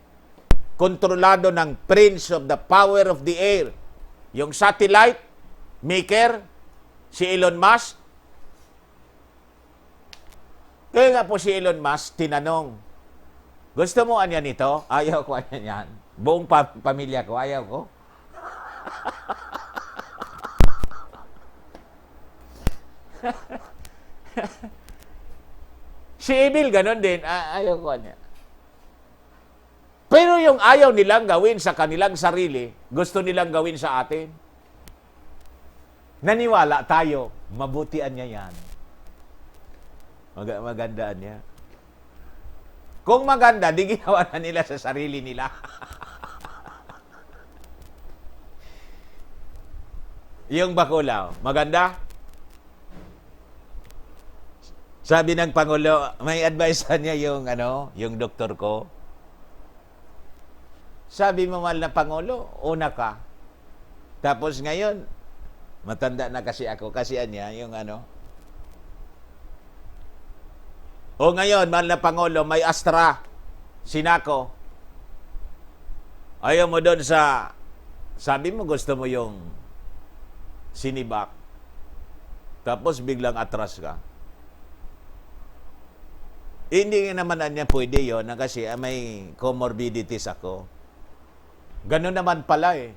kontrolado ng prince of the power of the air. Yung satellite maker, si Elon Musk. Kaya nga po si Elon Musk, tinanong, gusto mo anya nito? Ayaw ko anya yan. Buong pamilya ko, ayaw ko. Si Emil, ganon din. Ayaw ko anya. Pero yung ayaw nilang gawin sa kanilang sarili, gusto nilang gawin sa atin. Naniwala tayo, mabutian niya yan. Magandaan niya. Kung maganda, di ginawa na nila sa sarili nila. Yung bakulaw, maganda? Sabi ng Pangulo, may advice niya yung, yung doktor ko. Sabi mo, mahal na Pangulo, una ka. Tapos ngayon, matanda na kasi ako. Kasi niya, yung O ngayon, mahal na Pangulo, may Astra. Sinako. Ayaw mo doon sa... Sabi mo, gusto mo yung Sinovac. Tapos biglang atras ka. Hindi naman niya pwede yun kasi may comorbidities ako. Ganun naman pala eh.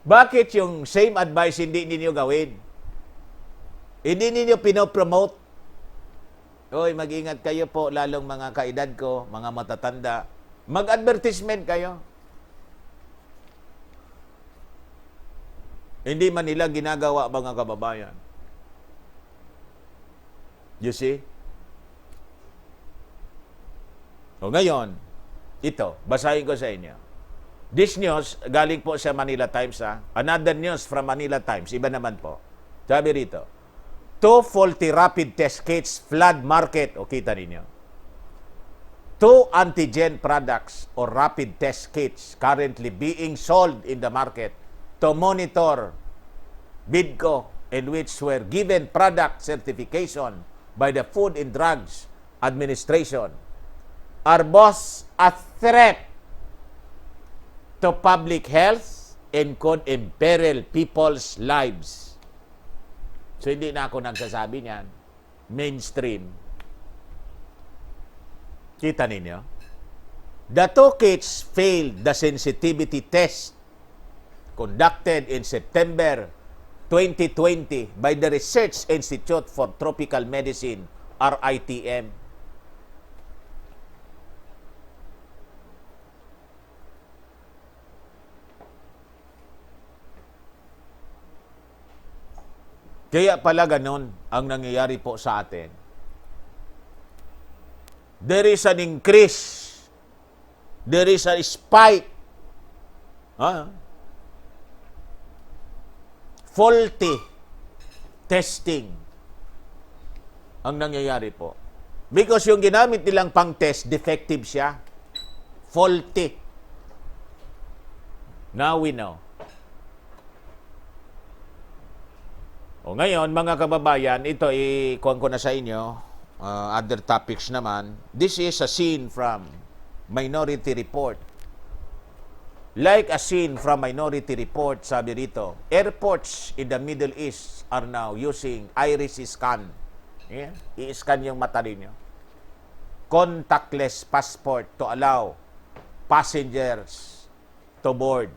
Bakit yung same advice hindi ninyo gawin? Hindi ninyo pinopromote? Oy, mag-ingat kayo po, lalong mga kaedad ko, mga matatanda. Mag-advertisement kayo. Hindi man nila ginagawa, mga kababayan. You see? O ngayon, ito, basahin ko sa inyo. This news, galing po sa Manila Times, ha? Another news from Manila Times, iba naman po. Sabi rito, 2 faulty rapid test kits flood market. O kita ninyo. 2 antigen products or rapid test kits currently being sold in the market to monitor BIDCO and which were given product certification by the Food and Drugs Administration are both a threat to public health and could imperil people's lives. So, hindi na ako nagsasabi niyan. Mainstream. Kita ninyo? The 2 kits failed the sensitivity test conducted in September 2020 by the Research Institute for Tropical Medicine, RITM. Kaya pala ganun ang nangyayari po sa atin. There is an increase. There is a spike. Faulty testing ang nangyayari po. Because yung ginamit nilang pang-test, defective siya. Faulty. Now we know. O ngayon, mga kababayan, ito ikuhan ko na sa inyo. Other topics naman. This is a scene from Minority Report. Like a scene from Minority Report, sabi rito, airports in the Middle East are now using iris scan. Yeah? I-scan yung mata ninyo. Contactless passport to allow passengers to board.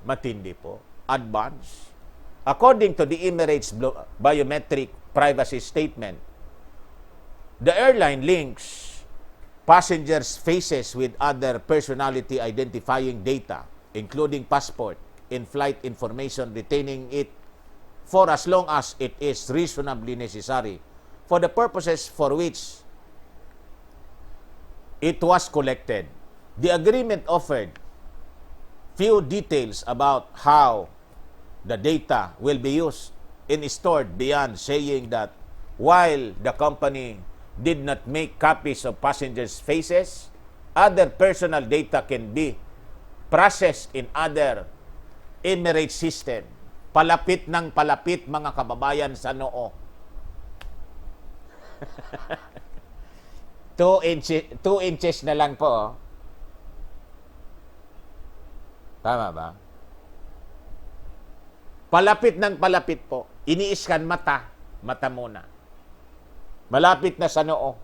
Matindi po. Advance. According to the Emirates Biometric Privacy Statement, the airline links passengers' faces with other personality identifying data, including passport, in-flight information, retaining it for as long as it is reasonably necessary for the purposes for which it was collected. The agreement offered few details about how the data will be used and stored beyond saying that while the company did not make copies of passengers' faces, other personal data can be processed in other Emirates system. Palapit ng palapit, mga kababayan, sa noo. 2 inches na lang po. Oh. Tama ba? Palapit ng palapit po. Ini-scan mata. Mata muna. Malapit na sa noo.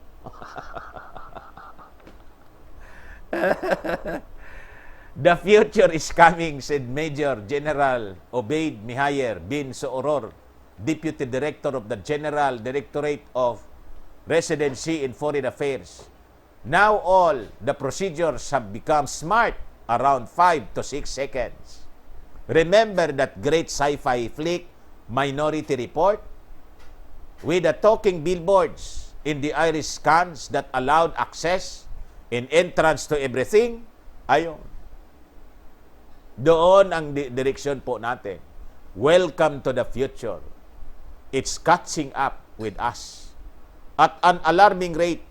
The future is coming, said Major General Obaid Mihayer bin Sooror, Deputy Director of the General Directorate of Residency and Foreign Affairs. Now all the procedures have become smart, around 5 to 6 seconds. Remember that great sci-fi flick, Minority Report? With the talking billboards in the iris scans that allowed access and entrance to everything? Ayun. Doon ang direksyon po natin. Welcome to the future. It's catching up with us. At an alarming rate,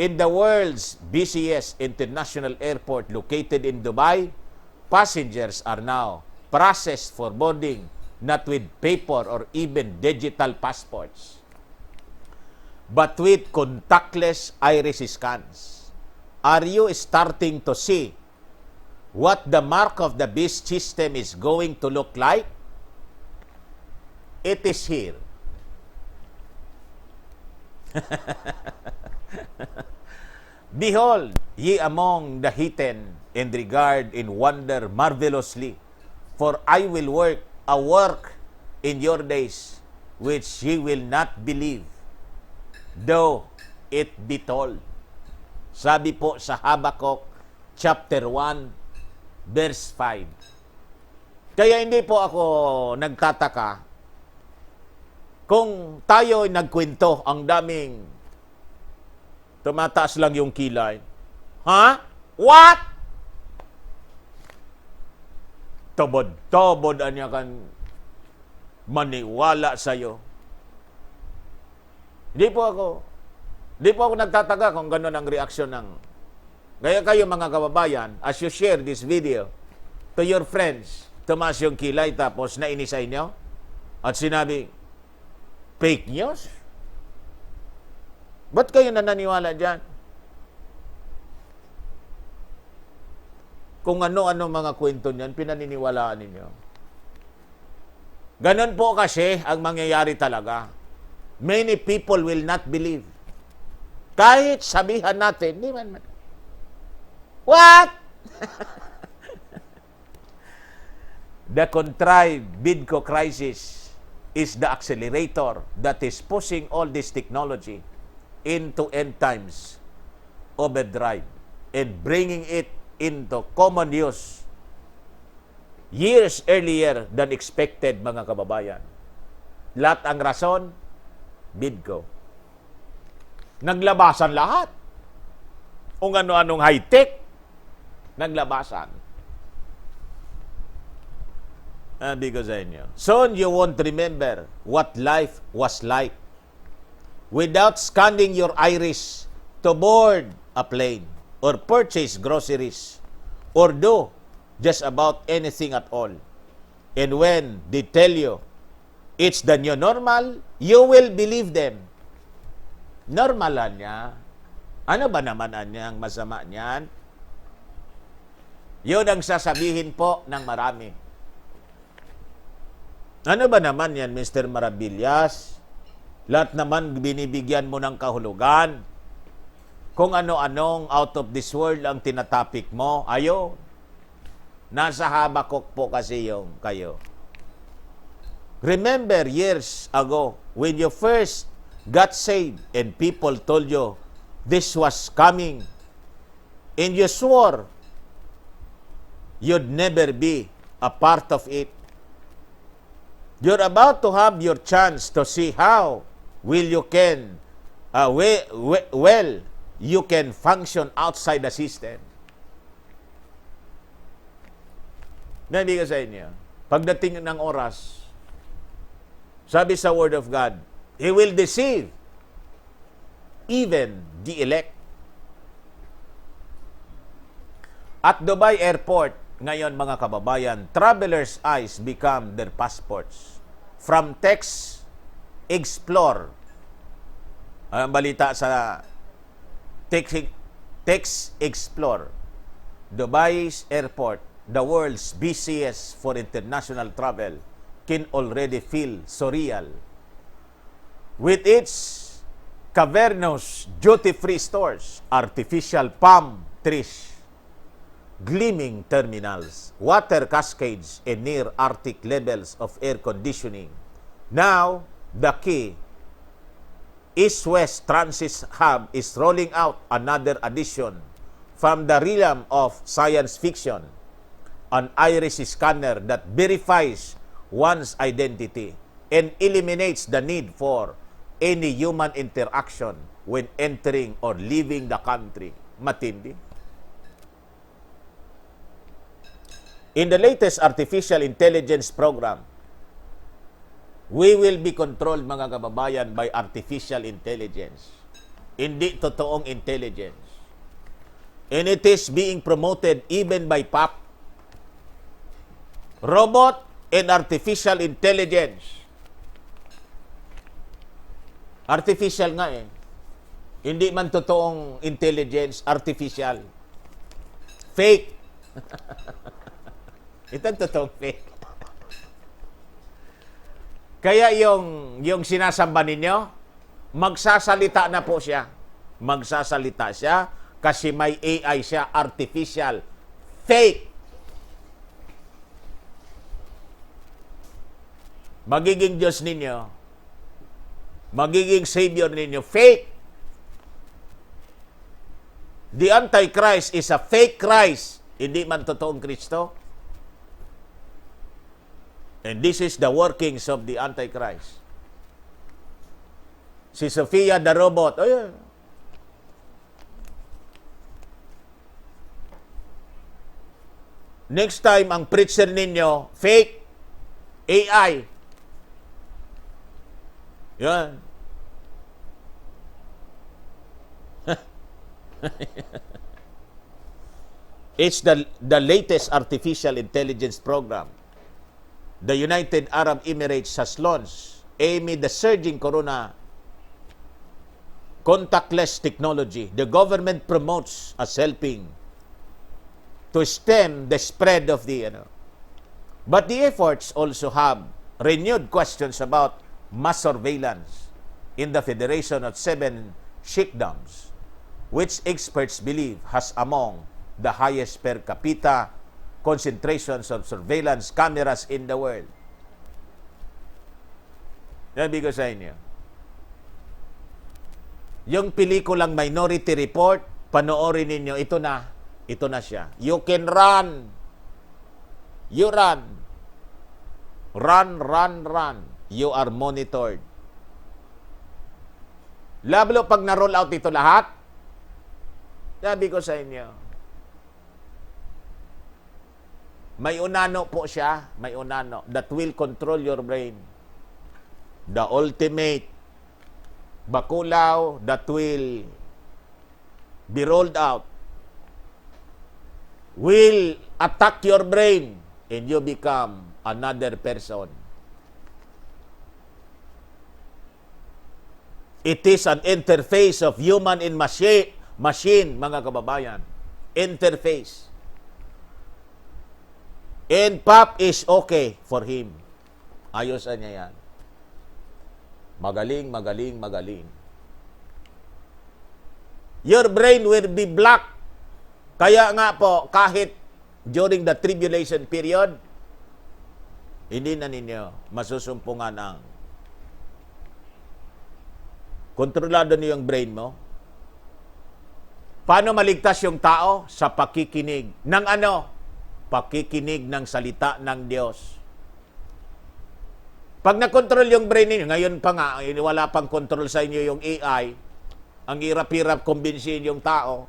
in the world's busiest international airport located in Dubai, passengers are now processed for boarding not with paper or even digital passports, but with contactless iris scans. Are you starting to see what the mark of the beast system is going to look like? It is here. Behold, ye among the heathen, and regard and wonder marvelously, for I will work a work in your days, which ye will not believe, though it be told. Sabi po sa Habakkuk, chapter 1, verse 5. Kaya hindi po ako nagtataka kung tayo ay nagkwento, ang daming tumataas lang yung kilay. Ha? What? Tobod anya kan maniwala sa'yo. Hindi po ako nagtataka kung gano'n ang reaksyon ng gaya kayo, mga kababayan, as you share this video to your friends, tumaas yung kilay tapos nainis sa inyo at sinabi, fake news? Ba't kayo nananiwala dyan? Kung ano-ano mga kwento niyan, pinaniniwalaan ninyo. Ganon po kasi ang mangyayari talaga. Many people will not believe. Kahit sabihan natin, di man. What? The contrived Bidco crisis is the accelerator that is pushing all this technology into end times overdrive and bringing it into common use years earlier than expected, mga kababayan. Lahat ang rason, Bidco. Naglabasan lahat. Kung ano-anong high-tech, naglabasan. Sabi ko sa inyo, soon you won't remember what life was like without scanning your iris to board a plane or purchase groceries or do just about anything at all. And when they tell you it's the new normal, you will believe them. Normalan niya. Ano ba naman ang masama niyan? Yun ang sasabihin po ng marami. Ano ba naman yan, Mr. Maravillas? Lahat naman binibigyan mo ng kahulugan. Kung ano-anong out of this world ang tinatapik mo, ayo. Nasa Habakuk po kasi yung kayo. Remember years ago, when you first got saved and people told you this was coming, and you swore you'd never be a part of it. You're about to have your chance to see how you can function outside the system. Nandi ka sa inyo. Pagdating ng oras, sabi sa Word of God, He will deceive even the elect. At Dubai Airport, ngayon mga kababayan, travelers' eyes become their passports. From text, explore. Ang balita sa text explore. Dubai's airport, the world's busiest for international travel, can already feel surreal. With its cavernous duty-free stores, artificial palm trees, gleaming terminals, water cascades, and near-Arctic levels of air conditioning. Now, the key East-West Transit Hub is rolling out another addition from the realm of science fiction, an iris scanner that verifies one's identity and eliminates the need for any human interaction when entering or leaving the country. Matindi. In the latest artificial intelligence program, we will be controlled, mga kababayan, by artificial intelligence. Hindi totoong intelligence. And it is being promoted even by PAP. Robot and artificial intelligence. Artificial nga eh. Hindi man totoong intelligence, artificial. Fake. Itong totoong fake. Kaya yung sinasamba ninyo, magsasalita na po siya. Magsasalita siya kasi may AI siya, artificial. Fake. Magiging Diyos ninyo, magiging Savior ninyo, fake. The Antichrist is a fake Christ. Hindi man totoong Kristo. And this is the workings of the Antichrist. Si Sophia the robot, oh yeah. Next time, ang preacher ninyo, fake, AI. Yan. It's the latest artificial intelligence program the United Arab Emirates has launched amid the surging corona contactless technology. The government promotes as helping to stem the spread of the But the efforts also have renewed questions about mass surveillance in the Federation of 7 sheikdoms, which experts believe has among the highest per capita concentrations of surveillance cameras in the world. Sabi ko sa inyo, yung pelikulang Minority Report, panoorin ninyo, ito na siya. You can run You run. Run, run, run. You are monitored. Lalo pag na-roll out ito lahat, sabi ko sa inyo, may unano po siya, may unano, that will control your brain. The ultimate bakulaw that will be rolled out will attack your brain and you become another person. It is an interface of human and machine, mga kababayan. Interface. And pop is okay for him. Ayos niya yan. Magaling, magaling, magaling. Your brain will be black. Kaya nga po, kahit during the tribulation period, hindi na ninyo masusumpungan ang kontrolado niyo yung brain mo. Paano maligtas yung tao? Sa pakikinig. Ng ano? Pakikinig ng salita ng Diyos. Pag nakontrol yung brain ninyo, ngayon pa nga, wala pang control sa inyo yung AI, ang hirap-hirap kumbinsihin yung tao,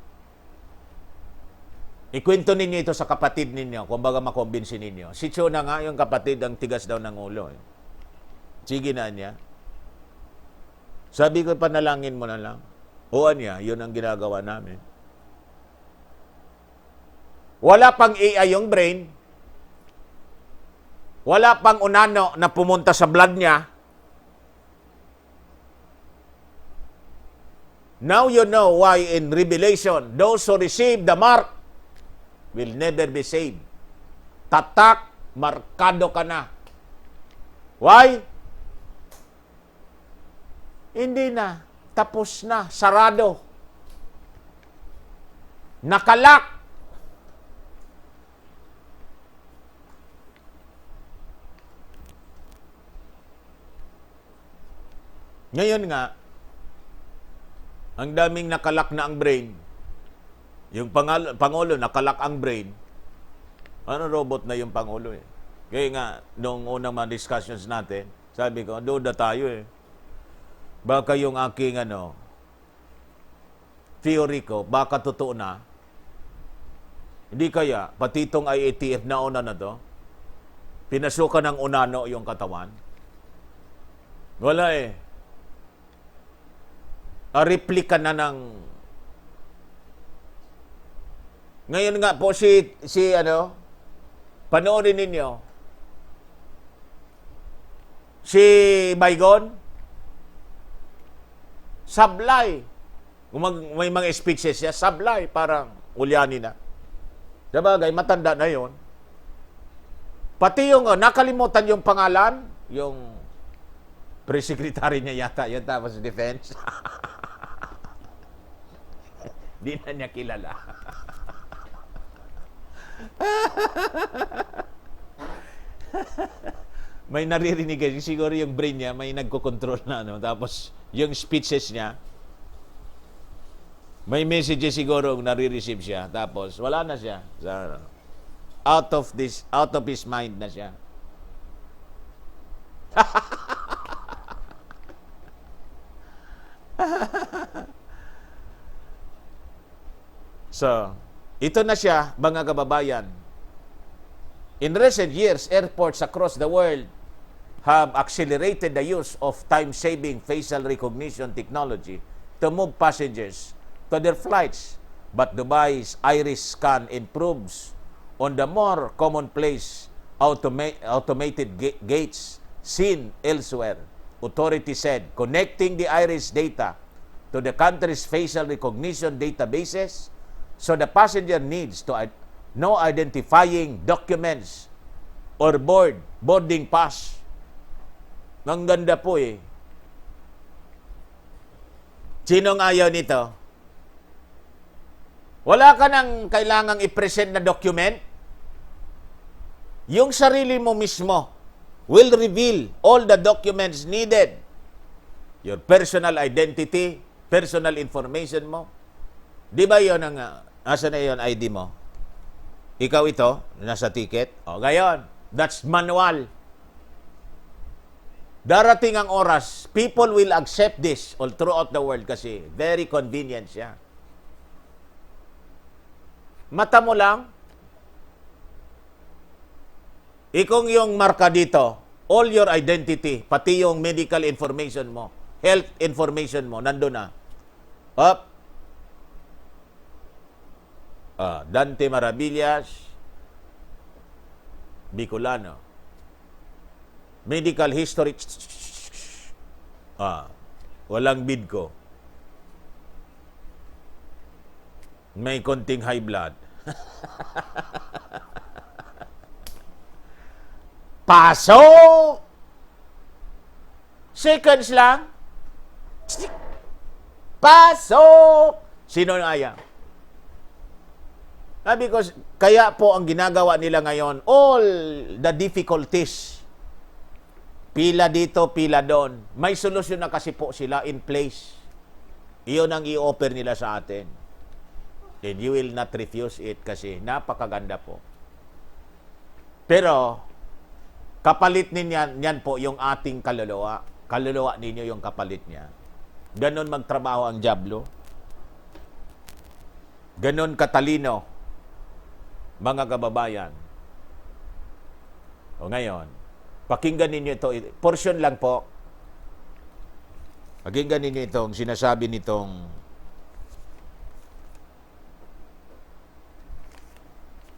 ikwento ninyo ito sa kapatid ninyo, kung baga makumbinsin ninyo. Si Chona nga, yung kapatid, ang tigas daw ng ulo. Sige na niya. Sabi ko, panalangin mo na lang. O niya, yun ang ginagawa namin. Wala pang AI yung brain. Wala pang unano na pumunta sa blood niya. Now you know why in Revelation, those who receive the mark will never be saved. Tatak, markado ka na. Why? Hindi na. Tapos na. Sarado. Nakalak. Ngayon nga, ang daming nakalak na ang brain. Yung Pangulo, nakalak ang brain. Ano robot na yung Pangulo eh. Kaya nga, nung unang mga discussions natin, sabi ko, duda tayo eh. Baka yung aking theory ko, baka totoo na. Hindi kaya, pati itong IATF na una na to, pinasukan ng unano yung katawan. Wala eh. Replika na ng... Ngayon nga po panoorin ninyo, si Baygon, sablay. May mga speeches siya, sablay, parang ulyani na. Sabagay, matanda na yon. Pati yung, nakalimutan yung pangalan, yung pre-secretary niya yata, yun tapos defense. Di na niya kilala. May naririnig kasi siguro yung brain niya may nagko-control na tapos yung speeches niya may messages siguro nare-receive siya tapos wala na siya out of his mind na siya. So, ito na siya, mga kababayan. In recent years, airports across the world have accelerated the use of time-saving facial recognition technology to move passengers to their flights. But Dubai's iris scan improves on the more commonplace automated gates seen elsewhere. Authorities said connecting the iris data to the country's facial recognition databases so the passenger needs to no identifying documents or boarding pass. Ang ganda po eh. Sinong ayaw nito? Wala ka nang kailangang i-present na document. Yung sarili mo mismo will reveal all the documents needed. Your personal identity, personal information mo. Di ba yun ang, asa na yun ID mo? Ikaw ito, nasa ticket. O, gayon. That's manual. Darating ang oras, people will accept this all throughout the world kasi very convenient siya. Mata mo lang, ikong yung marka dito, all your identity, pati yung medical information mo, health information mo, nandun na. Up. Dante Maravillas, Bicolano. Medical history. Walang bid ko. May konting high blood. Pasok! Seconds lang. Pasok! Sino ang ayaw? Because kaya po ang ginagawa nila ngayon, all the difficulties, pila dito, pila doon, may solusyon na kasi po sila in place. Iyon ang i-offer nila sa atin. And you will not refuse it kasi napakaganda po. Pero, kapalit niyan po yung ating kaluluwa. Kaluluwa ninyo yung kapalit niya. Ganon magtrabaho ang dyablo. Ganon katalino, mga kababayan. O ngayon, pakinggan ninyo ito. Portion lang po. Pakinggan ninyo itong sinasabi nitong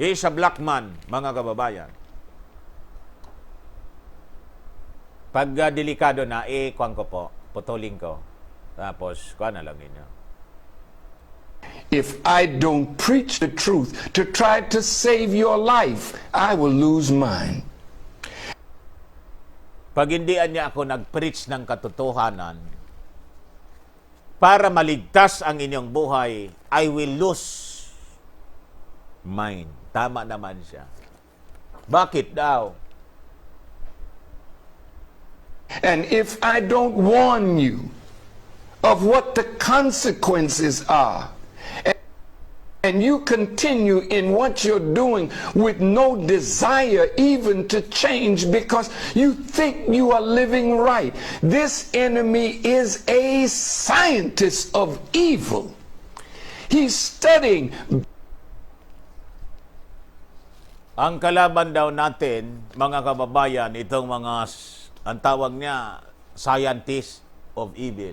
he's a black man, mga kababayan. Pag delikado na, kuwan ko po, putulin ko. Tapos, kuwan na lang ninyo. If I don't preach the truth to try to save your life, I will lose mine. Pag hindi niya ako nag-preach ng katotohanan, para maligtas ang inyong buhay, I will lose mine. Tama naman siya. Bakit daw? And if I don't warn you of what the consequences are, and you continue in what you're doing with no desire even to change because you think you are living right. This enemy is a scientist of evil. He's studying. Ang kalaban daw natin, mga kababayan, itong mga, ang tawag niya, scientist of evil.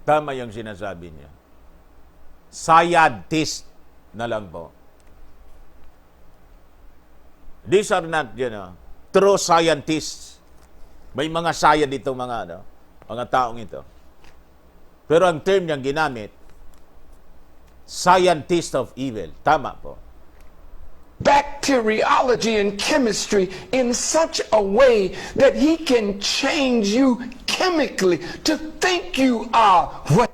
Tama yung sinasabi niya. Scientist na lang po. These are not, true scientists. May mga science dito, mga taong ito. Pero ang term niyang ginamit, scientist of evil. Tama po. Bacteriology and chemistry in such a way that he can change you chemically to think you are what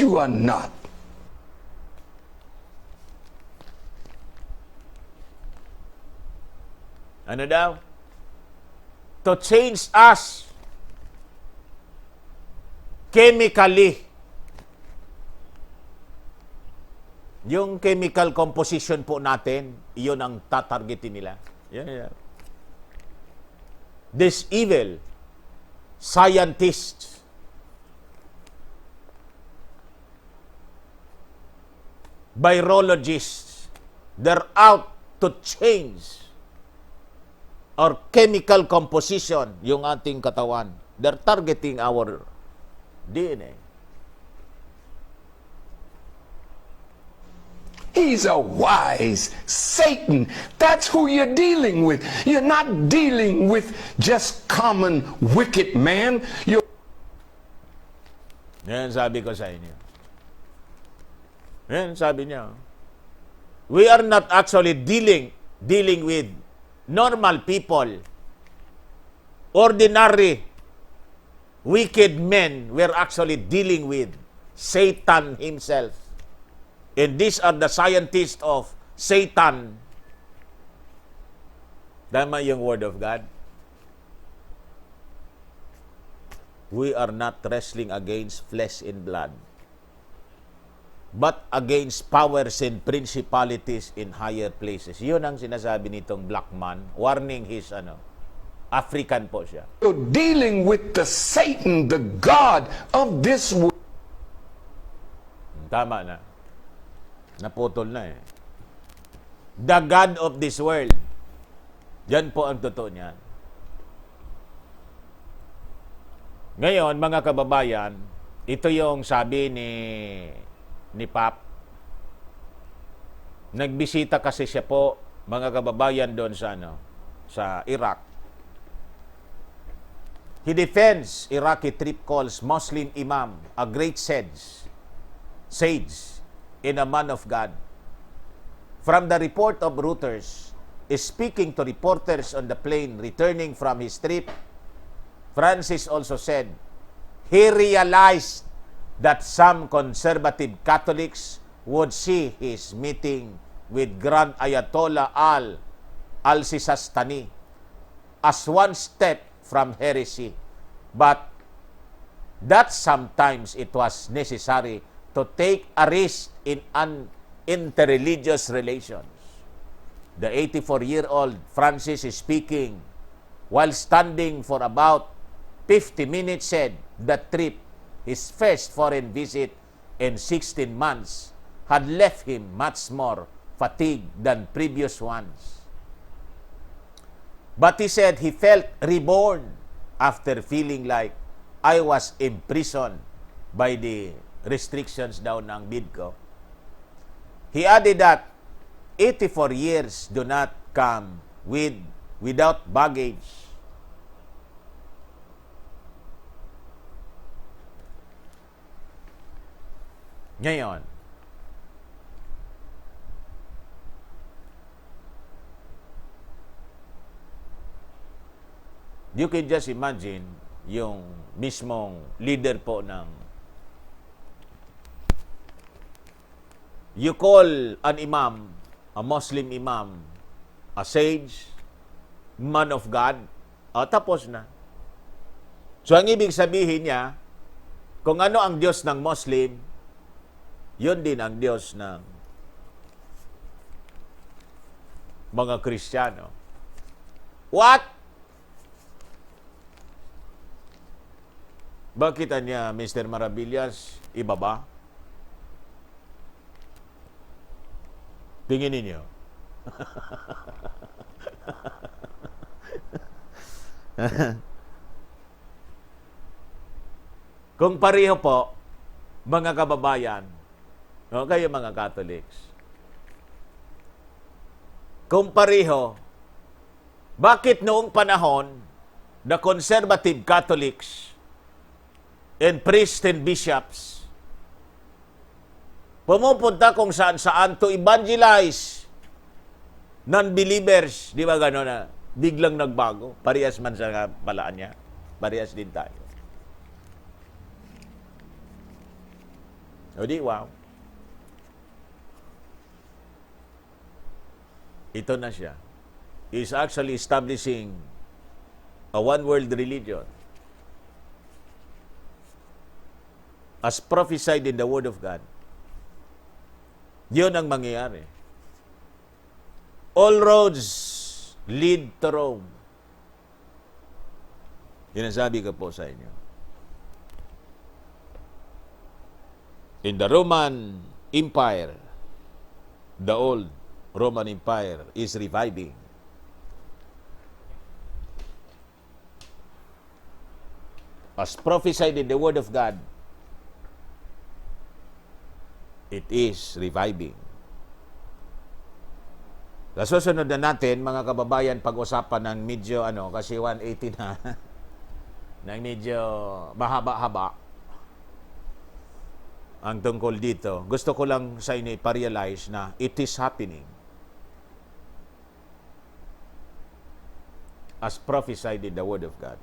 you are not. Ano daw? To change us chemically. Yung chemical composition po natin, iyon ang tatargetin nila. Yeah. This evil scientists, virologists, they're out to change our chemical composition, yung ating katawan. They're targeting our DNA. He's a wise Satan. That's who you're dealing with. You're not dealing with just common wicked man. Yan sabi ko sa inyo. Yan sabi niya. We are not actually dealing with normal people, ordinary wicked men. We're actually dealing with Satan himself. And these are the scientists of Satan. Tama yung word of God. We are not wrestling against flesh and blood. but against powers and principalities in higher places. Yun ang sinasabi nitong black man, warning his African po siya. You're dealing with the Satan, the God of this world. Tama na. Naputol na eh. The God of this world. Yan po ang totoo niyan. Ngayon, mga kababayan, ito yung sabi ni Pap. Nagbisita kasi siya po, mga kababayan, doon sa Iraq. He defends Iraqi trip calls Muslim imam a great sage and a man of God. From the report of Reuters, speaking to reporters on the plane returning from his trip, Francis also said he realized that some conservative Catholics would see his meeting with Grand Ayatollah al-Sistani as one step from heresy, but that sometimes it was necessary to take a risk in interreligious relations. The 84-year-old Francis is speaking while standing for about 50 minutes, said that trip, his first foreign visit in 16 months, had left him much more fatigued than previous ones. But he said he felt reborn after feeling like I was imprisoned by the restrictions daw ng BIDCO. He added that 84 years do not come without baggage. Ngayon, you can just imagine yung mismong leader po you call an imam, a Muslim imam, a sage, man of God, tapos na. So, ang ibig sabihin niya, kung ano ang Diyos ng Muslim, yun din ang Diyos ng mga Kristiyano. What? Bakit niya, Mr. Maravillas, iba ba? Tingin ninyo. Kung pareho po, mga kababayan, kayo mga Catholics, kung pareho, bakit noong panahon, the conservative Catholics and priests and bishops pumupunta kung saan-saan to evangelize non-believers, di ba gano'n na biglang nagbago? Parehas man sa palaan niya. Parehas din tayo. O di, wow. Ito na siya. He is actually establishing a one-world religion as prophesied in the Word of God. Yun ang mangyayari. All roads lead to Rome. Yun ang sabi ko po sa inyo. In the Roman Empire, the old Roman Empire is reviving. As prophesied in the Word of God, it is reviving. Sa susunod na natin, mga kababayan, pag-usapan ng medyo, kasi 180 na, ng medyo mahaba-haba ang tungkol dito. Gusto ko lang sa inyo iparealize na it is happening as prophesied in the Word of God.